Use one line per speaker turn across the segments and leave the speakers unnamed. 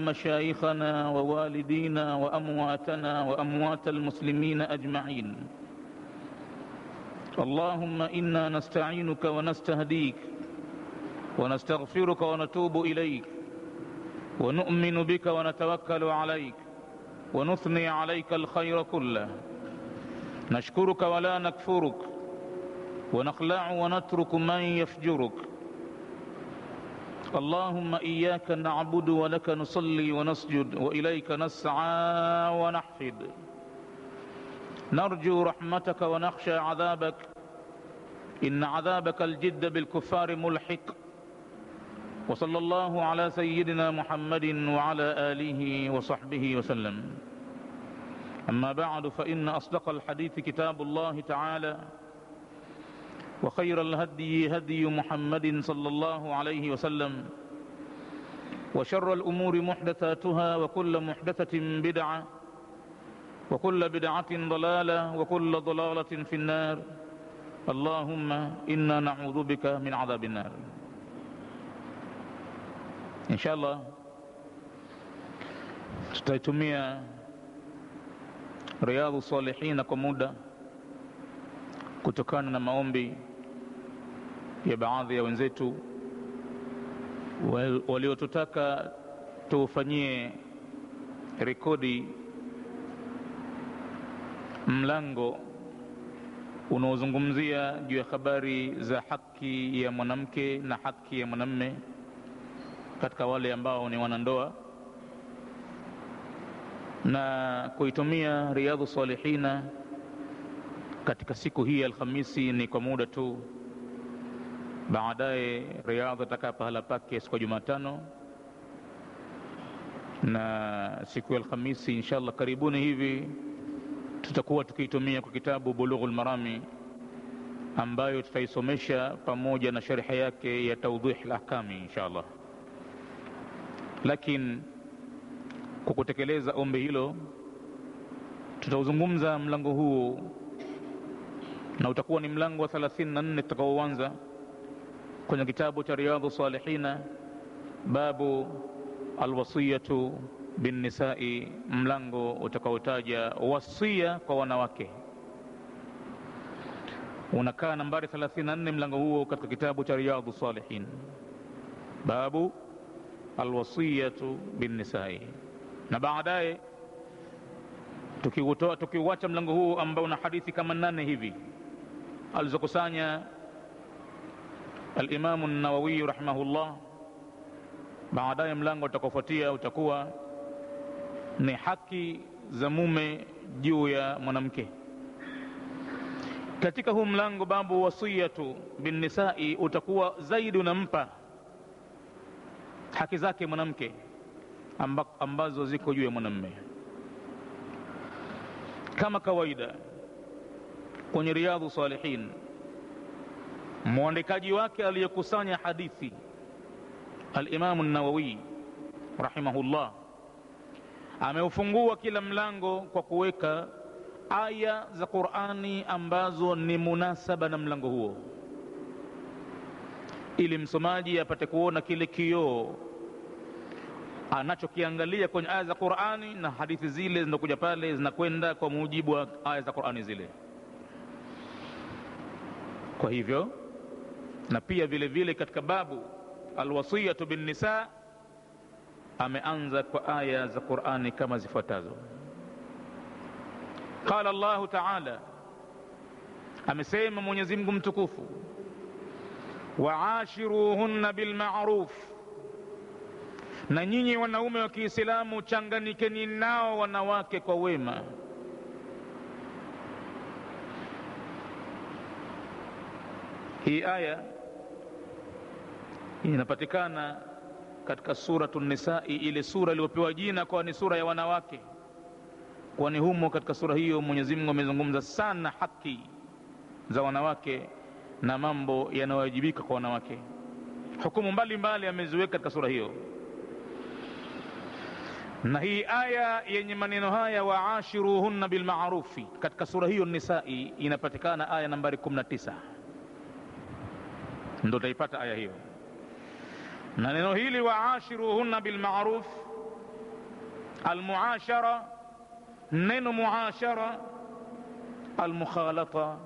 مشايخنا ووالدينا وأمواتنا وأموات المسلمين أجمعين. اللهم إنا نستعينك ونستهديك ونستغفرك ونتوب إليك ونؤمن بك ونتوكل عليك ونثني عليك الخير كله، نشكرك ولا نكفرك، ونخلع ونترك من يفجرك. اللهم إياك نعبد ولك نصلي ونسجد وإليك نسعى ونحفد، نرجو رحمتك ونخشى عذابك، إن عذابك الجد بالكفار ملحق. وصلى الله على سيدنا محمد وعلى آله وصحبه وسلم. أما بعد، فإن أصدق الحديث كتاب الله تعالى، وخير الهدي هدي محمد صلى الله عليه وسلم، وشر الأمور محدثاتها، وكل محدثة بدعة، وكل بدعة ضلالة، وكل ضلالة في النار. اللهم إنا نعوذ بك من عذاب النار. Inshallah tutaitumia Riyadhu Salihin kwa muda kutokana na maombi ya baadhi ya wenzetu waliotutaka tufanyie rekodi mlango unaozungumzia juu ya habari za haki ya mwanamke na haki ya mwanamume katika wale ambao ni wanandoa, na kuitumia Riyadhu Salihina katika siku hii ya Alhamisi ni kwa muda tu. Baadaye Riyadhu itakaa pahala pake siku ya Jumatano, na siku ya Alhamisi inshallah karibuni hivi tutakuwa tukiitumia kwa kitabu Bulughul Marami, ambayo tutaisomesha pamoja na sharhi yake ya Tawdih al-Ahkami inshallah. Lakini kwa kutekeleza ombi hilo, tutauzungumza mlango huu, na utakuwa ni mlango wa 34 tutakaoanza kwenye kitabu cha Riyadhu Salihina, babu alwasiyatu bin nisa'i, mlango utakaotaja wasia kwa wanawake. Unakaa nambari 34 mlango huo katika kitabu cha Riyadhu Salihin, babu alwasiyatu bin nisa'i. Na baadaye tukiuacha mlango huu ambao una hadithi kama 8 hivi alizokusanya al-Imam an-Nawawi rahimahullah, baadaye mlango utakaofuatia utakuwa ni haki za mume juu ya mwanamke. Katika huu mlango babu wasiyatu bin nisa'i utakuwa zaidi unampa haki zake mwanamke ambazo ziko juu ya mwanamume. Kama kawaida kwenye Riyadhu Salihin, muandikaji wake aliyekusanya hadithi al-Imam an-Nawawi rahimahullah ameufungua kila mlango kwa kuweka aya za Qur'ani ambazo ni munasaba na mlango huo, ili msomaji apate kuona kile kioo anachokiangalia kwenye aya za Qur'ani, na hadithi zile zinakuja pale zinakwenda kwa mujibu wa aya za Qur'ani zile. Kwa hivyo, na pia vile vile katika babu alwasiyatu bin nisa ameanza kwa aya za Qur'ani kama zifuatazo. Qala Allah Ta'ala, amesema Mwenyezi Mungu mtukufu, wa'ashiruhunna bil ma'ruf, na nyinyi wanaume wa Kiislamu changanikeni nao wanawake kwa wema. Hii aya inapatikana katika Suratun Nisa'i, ile sura iliyopewa jina kwa ni sura ya wanawake, kwani humo katika sura hiyo Mwenyezi Mungu amezungumza sana haki za wanawake na mambo yanayowajibika kwa wanawake. Hukumu mbalimbali ameziweka katika sura hiyo, na hii aya yenye maneno haya wa'ashiruhunna bil ma'rufi katika sura hiyo Nisa'i inapatikana aya nambari 19, ndio utaipata aya hiyo. Na neno hili wa'ashiruhunna bil ma'ruf Almuashara, neno muashara almukhalata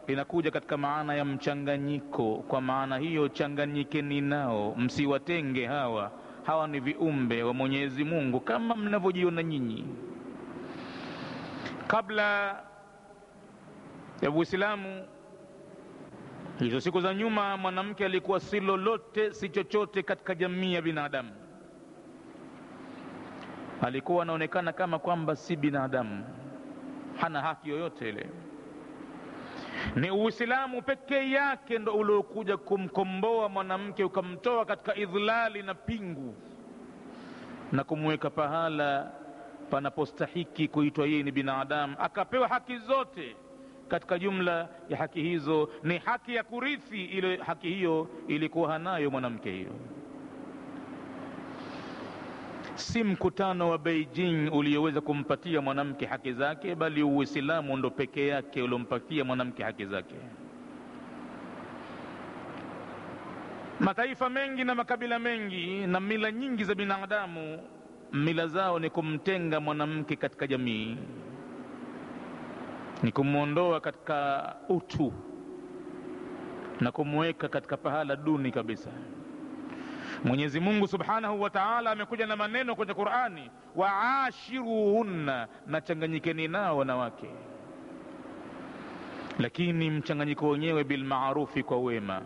inakuja katika maana ya mchanganyiko. Kwa maana hiyo, changanyikeni nao, msiwatenge hawa. Hawa ni viumbe wa Mwenyezi Mungu kama mnavyojiona nyinyi. Kabla ya Uislamu, hizo siku za nyuma, mwanamke alikuwa si lolote si chochote katika jamii ya binadamu. Alikuwa anaonekana kama kwamba si binadamu, hana haki yoyote ile. Ni Uislamu pekee yake ndo uliokuja kumkomboa mwanamke, ukamtoa katika idhlali na pingu na kumweka pahala panapostahiki kuitwa yeye ni binadamu, akapewa haki zote. Katika jumla ya haki hizo ni haki ya kurithi. Ile haki hiyo ilikuwa hanayo mwanamke. Hiyo si mkutano wa Beijing ulioweza kumpatia mwanamke haki zake, bali Uislamu ndo pekee yake uliompatia mwanamke haki zake. Mataifa mengi na makabila mengi na mila nyingi za binadamu, mila zao ni kumtenga mwanamke katika jamii, ni kumuondoa katika utu na kumweka katika pahala duni kabisa. Mwenyezi Mungu Subhanahu wa Ta'ala amekuja na maneno kwenye Qur'ani, waashiruhunna, na changanyikeni nao wanawake, lakini mchanganyiko wenyewe bil maarufi, kwa wema.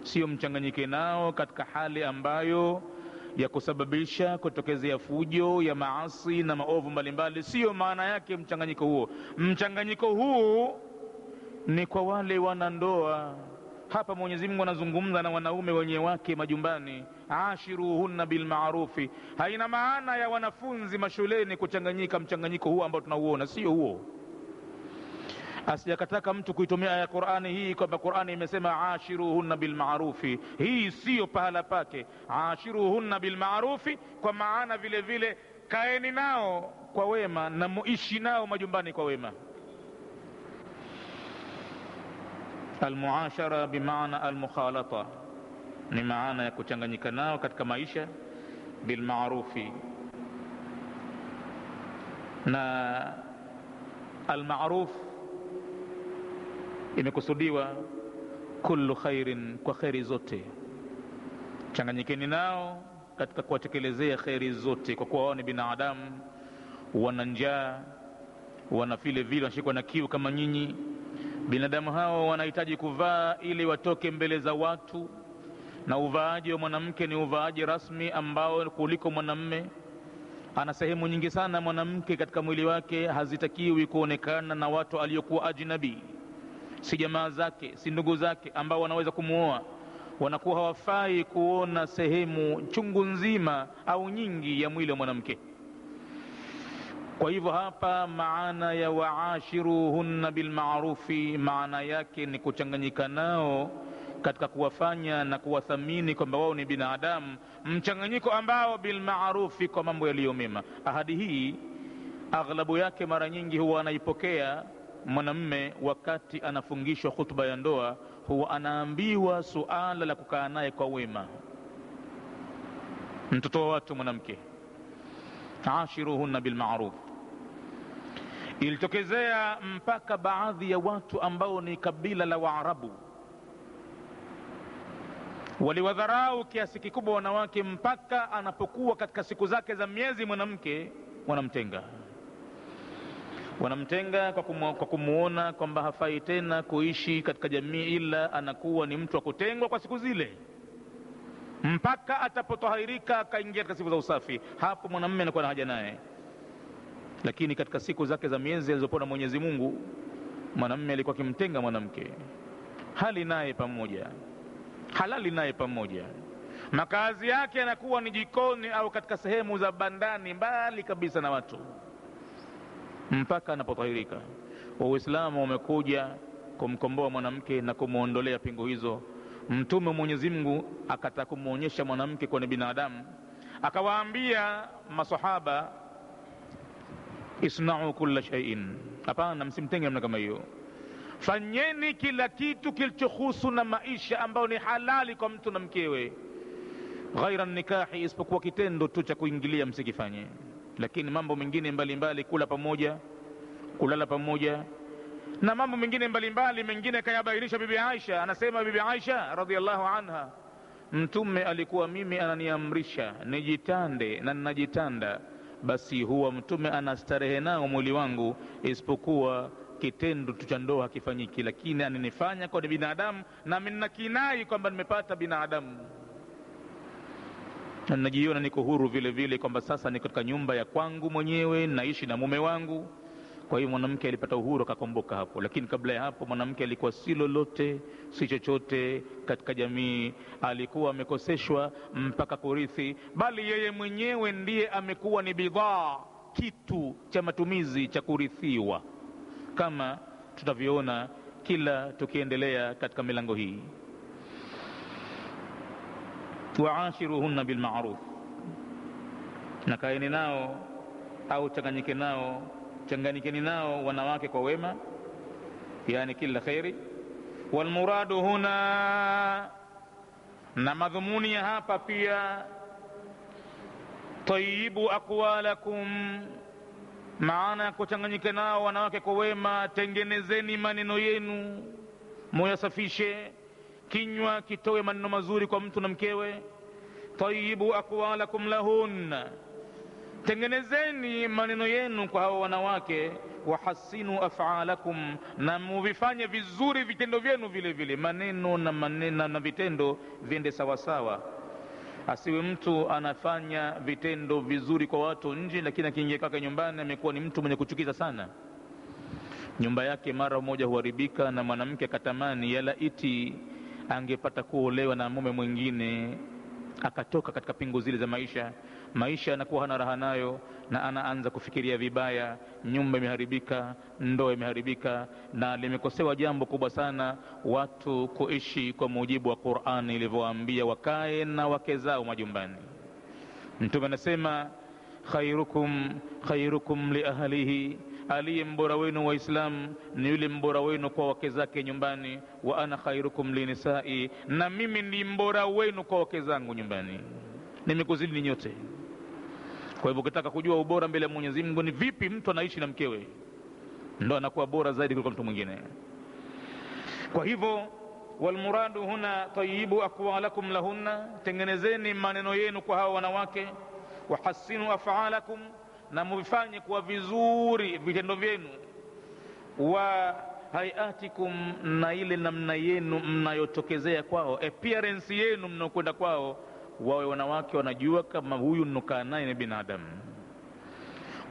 Sio mchanganyike nao katika hali ambayo ya kusababisha kutokezea fujo ya maasi na maovu mbalimbali. Sio maana yake mchanganyiko huo. Mchanganyiko huu ni kwa wale wanandoa. Hapa Mwenyezi Mungu anazungumza na wanaume wenye wake majumbani, ashiruhunna bil maarufi. Haina maana ya wanafunzi mashuleni kuchanganyika mchanganyiko huo ambao tunauona, sio huo. Asijakataka mtu kuitumia aya ya Qur'ani hii kwamba Qur'ani imesema ashiruhunna bil maarufi. Hii sio pahala pake. Ashiruhunna bil maarufi kwa maana vile vile kaeni nao kwa wema na muishi nao majumbani kwa wema. Almuashara bimaana almukhalata, ni maana ya kuchanganyika nao katika maisha bil maarufi. Na almaruf imekusudiwa kullu khairin, kwa khairi zote. Changanyikeni nao katika kuwatekelezea khairi zote, kwa kuwa wao ni binadamu, wana njaa, wana vile vile wanashikwa na kiu kama nyinyi. Binadamu hao wanahitaji kuvaa ili watoke mbele za watu, na uvaaji wa mwanamke ni uvaaji rasmi ambao kuliko mwanamume. Ana sehemu nyingi sana mwanamke katika mwili wake hazitakiwi kuonekana na watu aliokuwa ajnabi, si jamaa zake, si ndugu zake ambao wanaweza kumuoa. Wanakuwa hawafai kuona sehemu chungu nzima au nyingi ya mwili wa mwanamke. Kwa hivyo hapa maana ya waashiruhunna bil maarufi, maana yake ni kuchanganyika nao katika kuwafanya na kuwathamini kwamba wao ni binadamu, mchanganyiko ambao bil maarufi, kwa mambo yaliyo mema. Ahadi hii aghlabu yake mara nyingi huwa anaipokea mwanamume wakati anafungishwa khutba ya ndoa. Huwa anaambiwa suala la kukaa naye kwa wema, mtoto wa watu mwanamke, ashiruhunna bil ma'ruf. Ilitokezea mpaka baadhi ya watu ambao ni kabila la Waarabu waliwadharau kiasi kikubwa wanawake, mpaka anapokuwa katika siku zake za miezi mwanamke wanamtenga kwa kumuona kwamba hafai tena kuishi katika jamii, ila anakuwa ni mtu wa kutengwa kwa siku zile, mpaka atapotahirika akaingia katika siku za usafi. Hapo mwanamume anakuwa na haja naye. Lakini katika siku zake za miezi alizopona Mwenyezi Mungu, mwanamume alikuwa akimtenga mwanamke, halali naye pamoja. Makazi yake yanakuwa ni jikoni au katika sehemu za bandani, mbali kabisa na watu, mpaka anapotahirika. Uislamu umekuja kumkomboa mwanamke na kumuondolea pingu hizo. Mtume Mwenyezi Mungu akataka kumuonyesha mwanamke kwa ni binadamu, akawaambia masahaba, isna'u kulla shay'in, hapana, msimtenge namna kama hiyo. Fanyeni kila kitu kilichohusu na maisha ambao ni halali kwa mtu na mkewe, ghaira nikahi, isipokuwa kitendo tu cha kuingilia msikifanye. lakini mambo mengine mbalimbali, kula pamoja, kulala pamoja na mambo mengine mbalimbali mengine kayabainisha bibi Aisha. Anasema bibi Aisha radhiallahu anha, mtume alikuwa mimi ananiamrisha nijitande na ninajitanda, basi huwa mtume anastarehe nao mwili wangu, isipokuwa kitendo cha ndoa hakifanyiki, lakini aninifanya kwa binadamu na mimi nakinai kwamba nimepata binadamu, na najiona niko huru vile vile kwamba sasa niko katika nyumba ya kwangu mwenyewe, naishi na mume wangu. Kwa hiyo mwanamke alipata uhuru akakomboka hapo, lakini kabla ya hapo mwanamke alikuwa si lolote, si chochote katika jamii, alikuwa amekoseshwa mpaka kurithi, bali yeye mwenyewe ndiye amekuwa ni bidhaa, kitu cha matumizi cha kurithiwa, kama tutavyoona kila tukiendelea katika milango hii. Waashiruhunna bilma'ruf, na kaeni nao au changanyikeni nao wanawake kwa wema, yani kila khairi. Walmuradu huna, na madhumuni ya hapa pia, tayyibu aqwalakum, maana kuchanganyika nao wanawake kwa wema, tengenezeni maneno yenu, muyasafishe, kinywa kitoe maneno mazuri kwa mtu na mkewe. Tayyibu aqwalakum lahunna, tengenezeni maneno yenu kwa hao wanawake. Wahasinu af'alakum, na muvifanye vizuri vitendo vyenu vile vile, maneno na vitendo viende sawa sawa. Asiwe mtu anafanya vitendo vizuri kwa watu nje, lakini akiingia kwake nyumbani amekuwa ni mtu mwenye kuchukiza sana. Nyumba yake mara moja huharibika, na mwanamke akatamani yala iti angepata kuolewa na mume mwingine, akatoka katika pingu zile za maisha anakuwa hana raha nayo, na anaanza kufikiria vibaya. Nyumba imeharibika, ndoa imeharibika, na limekosewa jambo kubwa sana, watu kuishi kwa mujibu wa Qur'ani ilivyowaambia wakae na wake zao majumbani. Mtume anasema khairukum li ahlihi, aliye mbora wenu Waislamu ni yule mbora wenu kwa wake zake nyumbani. Wa ana khairukum li nisai, na mimi ni mbora wenu kwa wake zangu nyumbani, nimekuzidi nyote. Kwa hivyo ukitaka kujua ubora mbele ya Mwenyezi Mungu ni vipi mtu anaishi na mkewe, ndo anakuwa bora zaidi kuliko mtu mwingine. Kwa hivyo walmuradu huna tayyibu aqwalakum lahunna, tengenezeni maneno yenu kwa hao wanawake. Wahasinu af'alakum, na mvifanye kuwa vizuri vitendo vyenu. Wa hayatikum, na ile namna yenu mnayotokezea kwao, appearance yenu mnaokwenda kwao, wawe wanawake wanajua kama huyu ninokaa naye ni binadamu.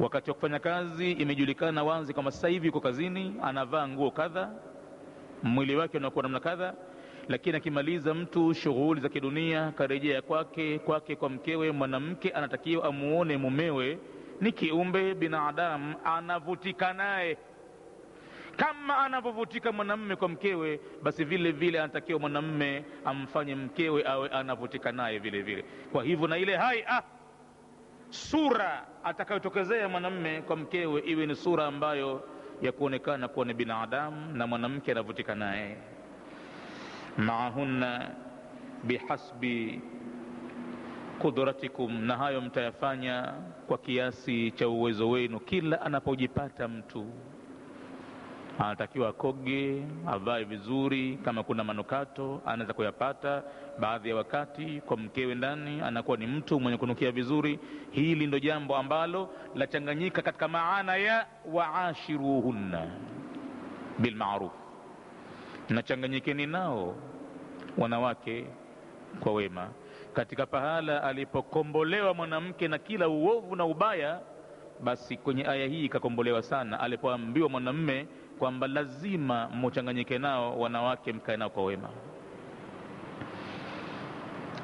Wakati wa kufanya kazi imejulikana wazi kama sasa hivi yuko kazini, anavaa nguo kadha, mwili wake unakuwa namna kadha, lakini akimaliza mtu shughuli za kidunia, karejea kwake kwa mkewe, mwanamke anatakiwa amuone mumewe ni kiumbe binadamu, anavutika naye kama anavyovutika mwanamume kwa mkewe, basi vile vile anatakiwa mwanamume amfanye mkewe awe anavutika naye vile vile. Kwa hivyo na ile sura atakayotokezea mwanamume kwa mkewe iwe ni sura ambayo ya kuonekana kuwa ni binadamu na mwanamke anavutika naye. Maahunna bihasbi qudratikum, na hayo mtayafanya kwa kiasi cha uwezo wenu. Kila anapojipata mtu anatakiwa akoge, avae vizuri, kama kuna manukato anaweza kuyapata. Baadhi ya wakati kwa mkewe ndani anakuwa ni mtu mwenye kunukia vizuri. Hili ndo jambo ambalo la changanyika katika maana ya waashiruhunna bilma'ruf, na changanyikeni nao wanawake kwa wema. Katika pahala alipokombolewa mwanamke na kila uovu na ubaya, basi kwenye aya hii ikakombolewa sana, alipoambiwa mwanamume kwamba lazima mchanganyike nao wanawake, mkae nao kwa wema.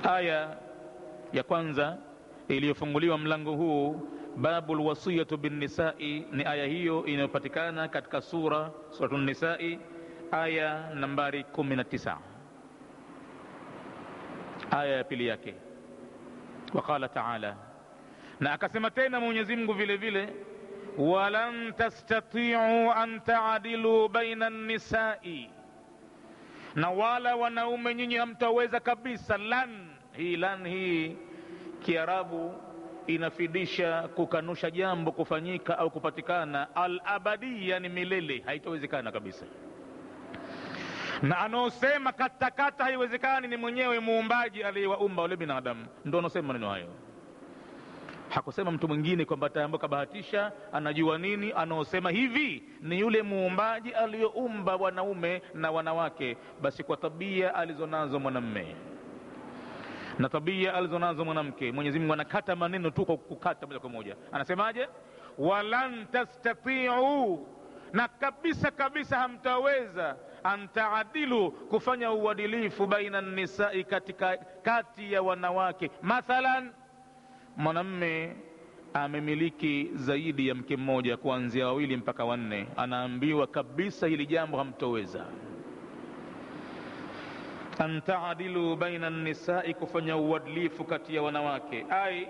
Aya ya kwanza iliyofunguliwa mlango huu, babul wasiyatu bin nisa'i, ni aya hiyo inayopatikana katika suratul nisa'i, aya nambari 19, aya ya pili yake. Waqala ta'ala, na akasema tena Mwenyezi Mungu vile vile, walan tastati'u an ta'dilu baina an-nisa'i, na wala wanaume nyinyi hamtaweza kabisa. Lan hii Kiarabu inafidisha kukanusha jambo kufanyika au kupatikana al-abadiyya, ni milele, haitowezekana kabisa. Na anaosema katakata haiwezekani ni mwenyewe muumbaji aliyewaumba wale binadamu, ndio anaosema maneno hayo. Hakusema mtu mwingine kwamba ataamboka bahatisha anajua nini. Anaosema hivi ni yule muumbaji aliyeumba wanaume na wanawake, basi kwa tabia alizonazo mwanamume na tabia alizonazo mwanamke. Mwenyezi Mungu anakata maneno tu kwa kukata moja kwa moja. Anasemaje? Walan tastati'u, na kabisa kabisa hamtaweza, antaadilu, kufanya uadilifu, baina nisai, katika kati ya wanawake. Mathalan, mwanamume amemiliki zaidi ya mke mmoja, kuanzia wawili mpaka wanne, anaambiwa kabisa hili jambo hamtoweza. Antaadilu baina nisai, kufanya uadilifu kati ya wanawake. Ai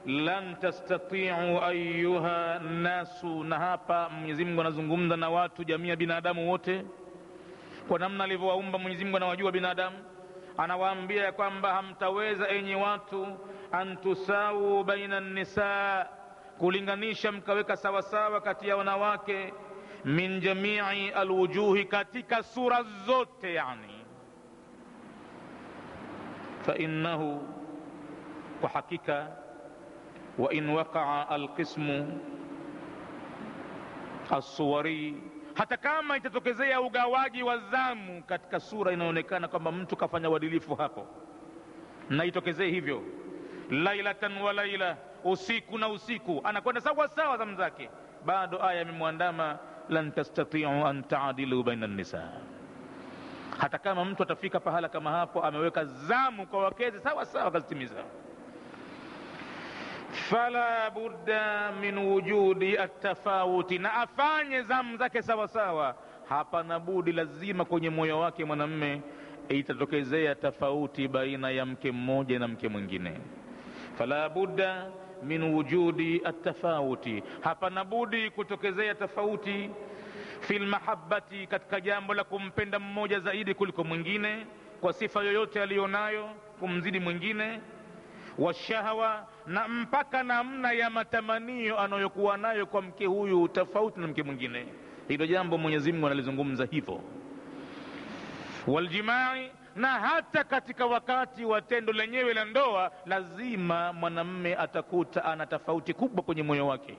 lan tastati'u ayyuha nasu, na hapa Mwenyezi Mungu anazungumza na watu, jamii ya binadamu wote, kwa namna alivyowaumba Mwenyezi Mungu anawajua binadamu. Anawaambia kwamba hamtaweza enyi watu, antusau baina nisa, kulinganisha mkaweka sawa sawa kati ya wanawake, min jamii alwujuhi, katika sura zote. Yani fa innahu, kwa hakika, wa in waqa'a alqismu as-suwari, hata kama itatokezea ugawaji wa zamu katika sura inaonekana kwamba mtu kafanya uadilifu hapo, na itokezee hivyo, lailatan wa laila, usiku na usiku, anakwenda sawa sawa zamu zake, bado aya imemwandama, lan tastati'u an ta'dilu baina an-nisa. Hata kama mtu atafika pahala kama hapo, ameweka zamu kwa wakezi sawa sawa, kazitimiza, fala budda min wujudi at-tafawuti, na afanye zamu zake sawa sawa, hapana budi, lazima kwenye moyo wake mwanamume itatokezea tofauti baina ya mke mmoja na mke mwingine. Fala budda min wujudi at-tafawuti, hapana budi kutokezea tofauti fil mahabbati, katika jambo la kumpenda mmoja zaidi kuliko mwingine, kwa sifa yoyote alionayo kumzidi mwingine, washahawa, na mpaka namna ya matamanio anayokuwa nayo kwa mke huyu tofauti na mke mwingine. Hilo jambo Mwenyezi Mungu analizungumza hivyo. Waljimai, na hata katika wakati wa tendo lenyewe la ndoa, lazima mwanamume atakuta ana tofauti kubwa kwenye moyo wake,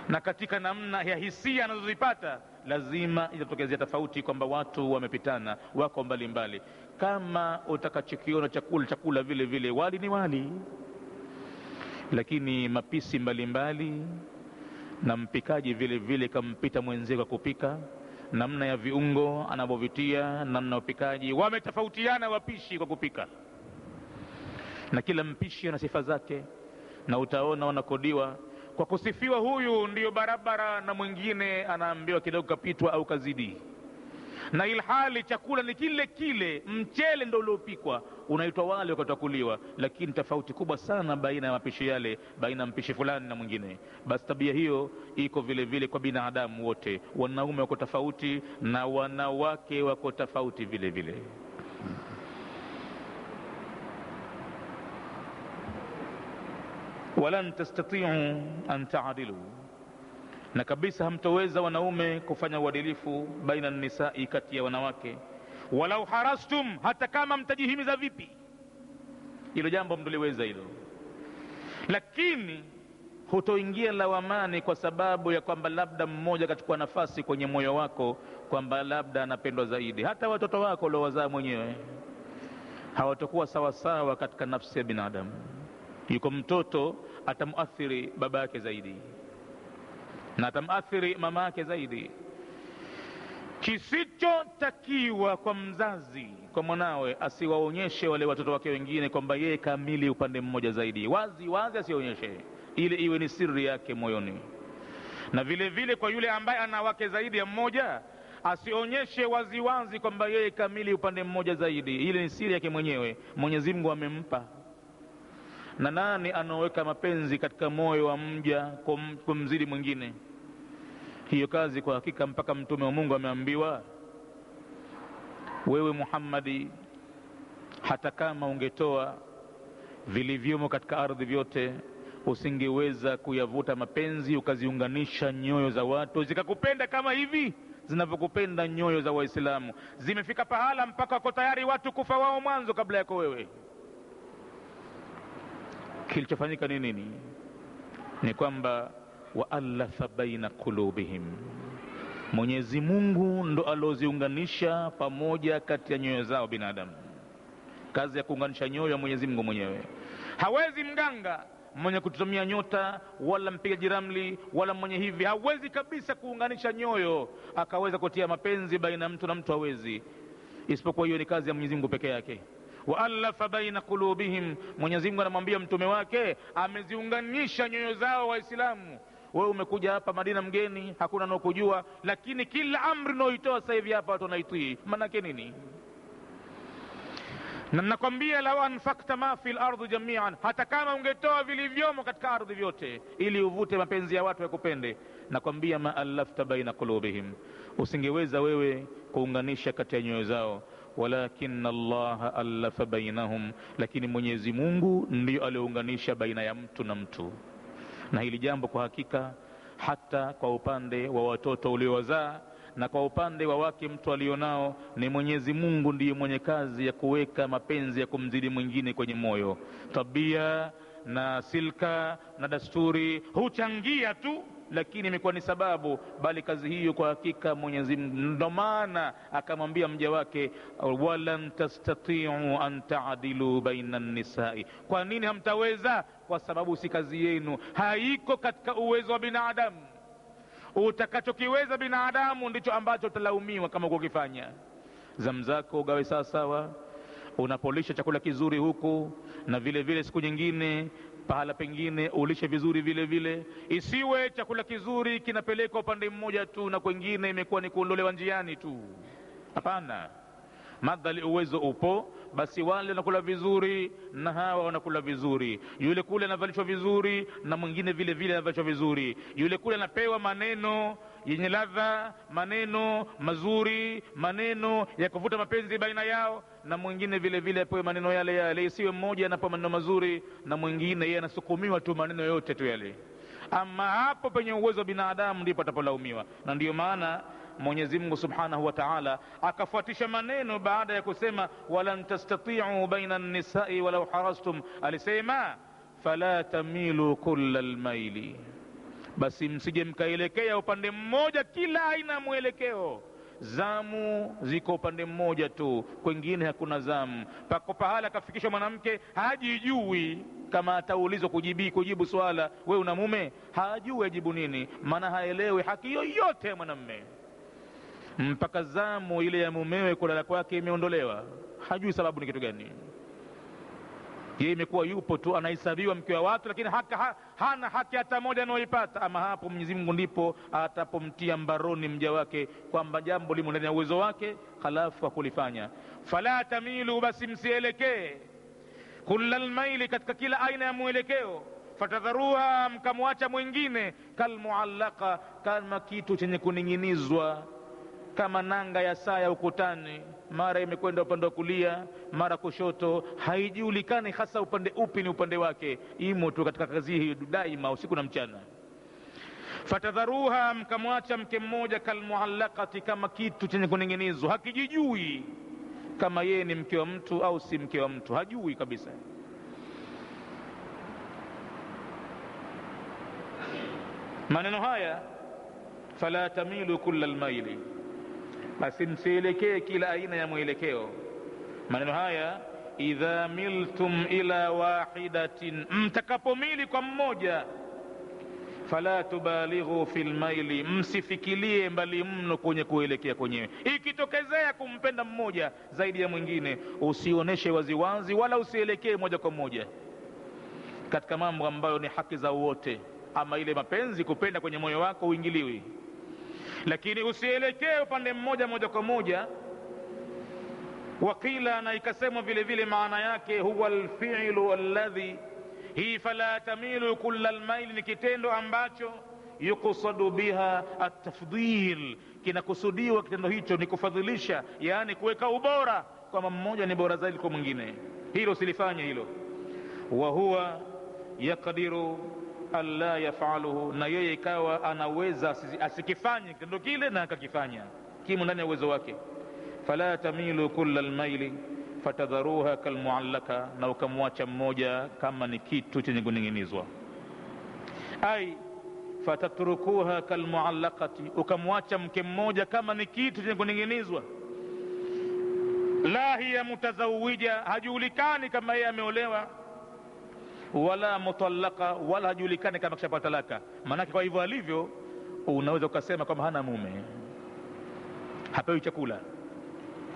na katika namna ya hisia anazozipata lazima itatokezea tofauti, kwamba watu wamepitana, wako mbalimbali. Kama utakachokiona chakula vile vile, wali ni wali, lakini mapisi mbalimbali, na mpikaji vile vile kampita mwenzie kwa kupika, namna ya viungo anavyovitia, namna ya upikaji, wametofautiana wapishi kwa kupika, na kila mpishi ana sifa zake, na utaona wanakodiwa kwa kusifiwa, huyu ndiyo barabara, na mwingine anaambiwa kidogo kapitwa au kazidi, na ilhali chakula ni kile kile, mchele ndio uliopikwa unaitwa wali wakati wa kuliwa, lakini tofauti kubwa sana baina ya mapishi yale, baina ya mpishi fulani na mwingine. Basi tabia hiyo iko vile vile kwa binadamu wote, wanaume wako tofauti na wanawake wako tofauti vile vile. Walan tastati'u an ta'dilu, na kabisa hamtoweza wanaume kufanya uadilifu baina nisai, kati ya wanawake. Walau harastum, hata kama mtajihimiza vipi, hilo jambo mtoliweza hilo, lakini hutoingia lawamani kwa sababu ya kwamba labda mmoja kachukua nafasi kwenye moyo wako, kwamba labda anapendwa zaidi. Hata watoto wako uliowazaa mwenyewe hawatakuwa sawa sawa katika nafsi ya binadamu. Yuko mtoto atamuathiri baba yake zaidi, na atamuathiri mama yake zaidi. Kisichotakiwa kwa mzazi kwa mwanawe, asiwaonyeshe wale watoto wake wengine kwamba yeye kamili upande mmoja zaidi, wazi wazi asionyeshe, ili iwe ni siri yake moyoni. Na vile vile kwa yule ambaye ana wake zaidi ya mmoja, asionyeshe wazi wazi kwamba yeye kamili upande mmoja zaidi, ile ni siri yake mwenyewe, Mwenyezi Mungu amempa. Na nani anaweka mapenzi katika moyo wa mja kumzidi mwingine? Hiyo kazi kwa hakika mpaka mtume wa Mungu ameambiwa, wewe Muhammadi, hata kama ungetoa vilivyomo katika ardhi vyote, usingeweza kuyavuta mapenzi ukaziunganisha nyoyo za watu zikakupenda kama hivi zinavyokupenda nyoyo za Waislamu. Zimefika pahala mpaka wako tayari watu kufa wao mwanzo kabla yako wewe. Kilichofanyika ni nini? Ni kwamba waalafa baina qulubihim, Mwenyezi Mungu ndo aloziunganisha pamoja kati ya nyoyo zao binadamu. Kazi ya kuunganisha nyoyo ya Mwenyezi Mungu mwenyewe. Hawezi mganga mwenye kutumia nyota wala mpigaji ramli wala mwenye hivi, hawezi kabisa kuunganisha nyoyo akaweza kutia mapenzi baina mtu na mtu, hawezi, isipokuwa hiyo ni kazi ya Mwenyezi Mungu peke yake. Waalafa baina qulubihim, Mwenyezi Mungu anamwambia mtume wake ameziunganisha nyoyo zao Waislamu. Wewe umekuja hapa Madina mgeni, hakuna anokujua, lakini kila amri unaoitoa sasa hivi hapa watu wanaitii. Maana yake nini? Na nakwambia law anfakta ma fil ardi jami'an, hata kama ungetoa vilivyomo katika ardhi vyote ili uvute mapenzi ya watu yakupende, nakwambia ma alafta baina qulubihim, usingeweza wewe kuunganisha kati ya nyoyo zao. Walakin Allah alafa bainahum, lakini Mwenyezi Mungu ndiyo aliunganisha baina ya mtu na mtu. Na hili jambo kwa hakika hata kwa upande wa watoto uliowazaa na kwa upande wa wake mtu alionao, ni Mwenyezi Mungu ndiye mwenye kazi ya kuweka mapenzi ya kumzidi mwingine kwenye moyo. Tabia na silka na dasturi huchangia tu, lakini imekuwa ni sababu, bali kazi hiyo kwa hakika Mwenyezi Mungu. Ndio maana akamwambia mja wake walan tastati'u an ta'dilu baina an-nisa'i. Kwa nini hamtaweza? Kwa sababu si kazi yenu, haiko katika uwezo wa binadamu. Utakachokiweza binadamu ndicho ambacho utalaumiwa kama ukifanya. Zamu zako ugawe sawa sawa, unapolisha chakula kizuri huku, na vile vile siku nyingine pahala pengine ulishe vizuri vile vile. Isiwe chakula kizuri kinapelekwa upande mmoja tu na kwingine imekuwa ni kuondolewa njiani tu. Hapana, madhali uwezo upo, basi wale wanakula vizuri na hawa wanakula vizuri. Yule kule anavalishwa vizuri na mwingine vile vile anavalishwa vizuri. Yule kule anapewa maneno yenye ladha, maneno mazuri, maneno ya kuvuta mapenzi baina yao, na mwingine vile vile apewe maneno yale yale. Isiwe mmoja anapewa maneno mazuri na mwingine yeye anasukumiwa tu maneno yote tu yale. Ama hapo penye uwezo wa binadamu ndipo atapolaumiwa. Na ndiyo maana Mwenyezi Mungu Subhanahu wa Ta'ala akafuatisha maneno baada ya kusema walan tastati'u baina an-nisa'i walau harastum, alisema fala tamilu kullal maili, basi msije mkaelekea upande mmoja kila aina mwelekeo. Zamu ziko upande mmoja tu, kwingine hakuna zamu. Pako pahala kafikisha mwanamke hajijui, kama ataulizwa kujibu swala wewe una mume, hajui ajibu nini, maana haelewi haki yoyote ya mwanamume. Mpaka zamu ile ya mumewe kulala kwake imeondolewa, hajui sababu ni kitu gani. Yeye imekuwa yupo tu anahesabiwa mke wa watu, lakini hana haki hata moja anayoipata. Ama hapo Mwenyezi Mungu ndipo atapomtia mbaroni mja wake kwamba jambo limo ndani ya uwezo wake, halafu akulifanya. Fala tamilu, basi msielekee kullal maili, katika kila aina ya mwelekeo. Fatadharuha, mkamwacha mwingine, kalmuallaka, kama kitu chenye kuning'inizwa, kama nanga ya saa ya ukutani, mara imekwenda upande wa kulia mara kushoto, haijulikani hasa upande upi ni upande wake. Imo tu katika kazi hii daima usiku na mchana. Fatadharuha, mkamwacha mke mmoja, kalmuallaqati, kama kitu chenye kuning'inizwa, hakijijui kama yeye ni mke wa mtu au si mke wa mtu, hajui kabisa. Maneno haya fala tamilu kullal maili, basi msielekee kila aina ya mwelekeo. Maneno haya idha miltum ila wahidatin, mtakapomili kwa mmoja, fala tubalighu fil maili, msifikirie mbali mno kwenye kuelekea kwenyewe. Ikitokezea kumpenda mmoja zaidi ya mwingine, usioneshe waziwazi wala usielekee moja kwa moja katika mambo ambayo ni haki za wote. Ama ile mapenzi kupenda kwenye moyo wako uingiliwi, lakini usielekee upande mmoja moja kwa moja. Wakila, na ikasemwa vile vile maana yake huwa alfi'lu alladhi, hii fala tamilu kullal maili ni kitendo ambacho yuqsadu biha at-tafdhil, kinakusudiwa kitendo hicho ni kufadhilisha, yani kuweka ubora kwamba mmoja ni bora zaidi kwa mwingine. Hilo usilifanye hilo. wa huwa yaqdiru alla yaf'aluhu, na yeye ikawa anaweza asikifanye kitendo kile na akakifanya kimo ndani ya uwezo wake. Fala tamilu kulla almaili fatadharuha kalmuallaka, na ukamwacha mmoja kama ni kitu chenye kuning'inizwa. Ai fatatrukuha kalmuallaqati, ukamwacha mke mmoja kama ni kitu chenye kuning'inizwa. La hiya mutazawija, hajulikani kama yeye ameolewa, wala mutallaka, wala hajulikani kama kishapata talaka. Maanake kwa hivyo alivyo, unaweza ukasema kwamba hana mume, hapewi chakula,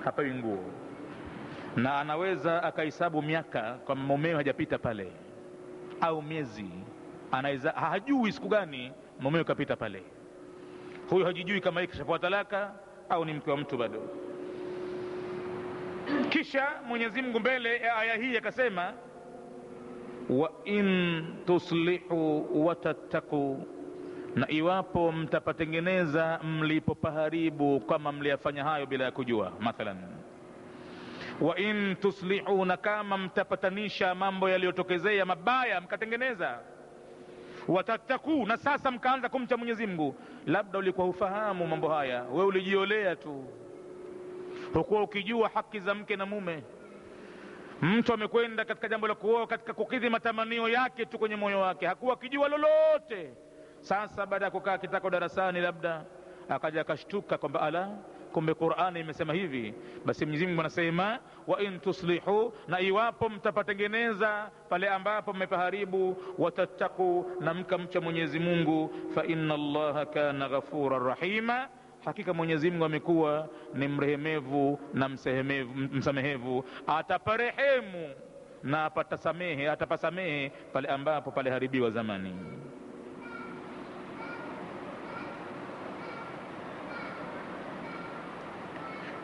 hapewi nguo, na anaweza akahesabu miaka kwa mumewe hajapita pale, au miezi, anaweza hajui siku gani mumewe kapita pale. Huyo hajijui kama yeye kishapata talaka au ni mke wa mtu bado. Kisha Mwenyezi Mungu mbele ya aya hii akasema, wa in tuslihu wa tattaqu, na iwapo mtapatengeneza mlipopaharibu, kama mliyafanya hayo bila ya kujua. Mathalan, wa in tuslihu, na kama mtapatanisha mambo yaliyotokezea mabaya mkatengeneza. Wa tattaqu, na sasa mkaanza kumcha Mwenyezi Mungu. Labda ulikuwa hufahamu mambo haya, wewe ulijiolea tu, hukuwa ukijua haki za mke na mume. Mtu amekwenda katika jambo la kuoa katika kukidhi matamanio yake tu kwenye moyo wake, hakuwa akijua lolote. Sasa baada ya kukaa kitako darasani, labda akaja akashtuka kwamba ala, kumbe Qur'ani imesema hivi. Basi Mwenyezi Mungu anasema wa in tuslihu, na iwapo mtapatengeneza pale ambapo mmepaharibu, watattaqu, na mkamcha Mwenyezi Mungu, fa inna Allaha kana ghafurar rahima, hakika Mwenyezi Mungu amekuwa ni mrehemevu na msamehevu, ataparehemu na atapasamehe pale ambapo pale haribiwa zamani.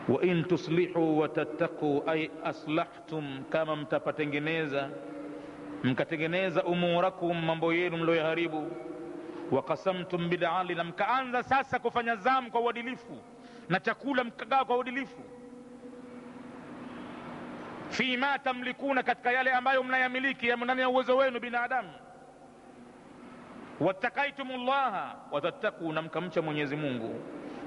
Wa in tuslihu wa tattaqu, ay aslahtum, kama mkatengeneza umurakum, mambo yenu mlioharibu. Wa qasamtum bid'ali, na mkaanza sasa kufanya zamu kwa uadilifu, na chakula mkagawa kwa uadilifu. Fima tamlikuna, katika yale ambayo mnayamiliki ya ndani ya uwezo wenu binadamu. Wattaqaitumullaha wa tattaqu, na mkamcha Mwenyezi Mungu,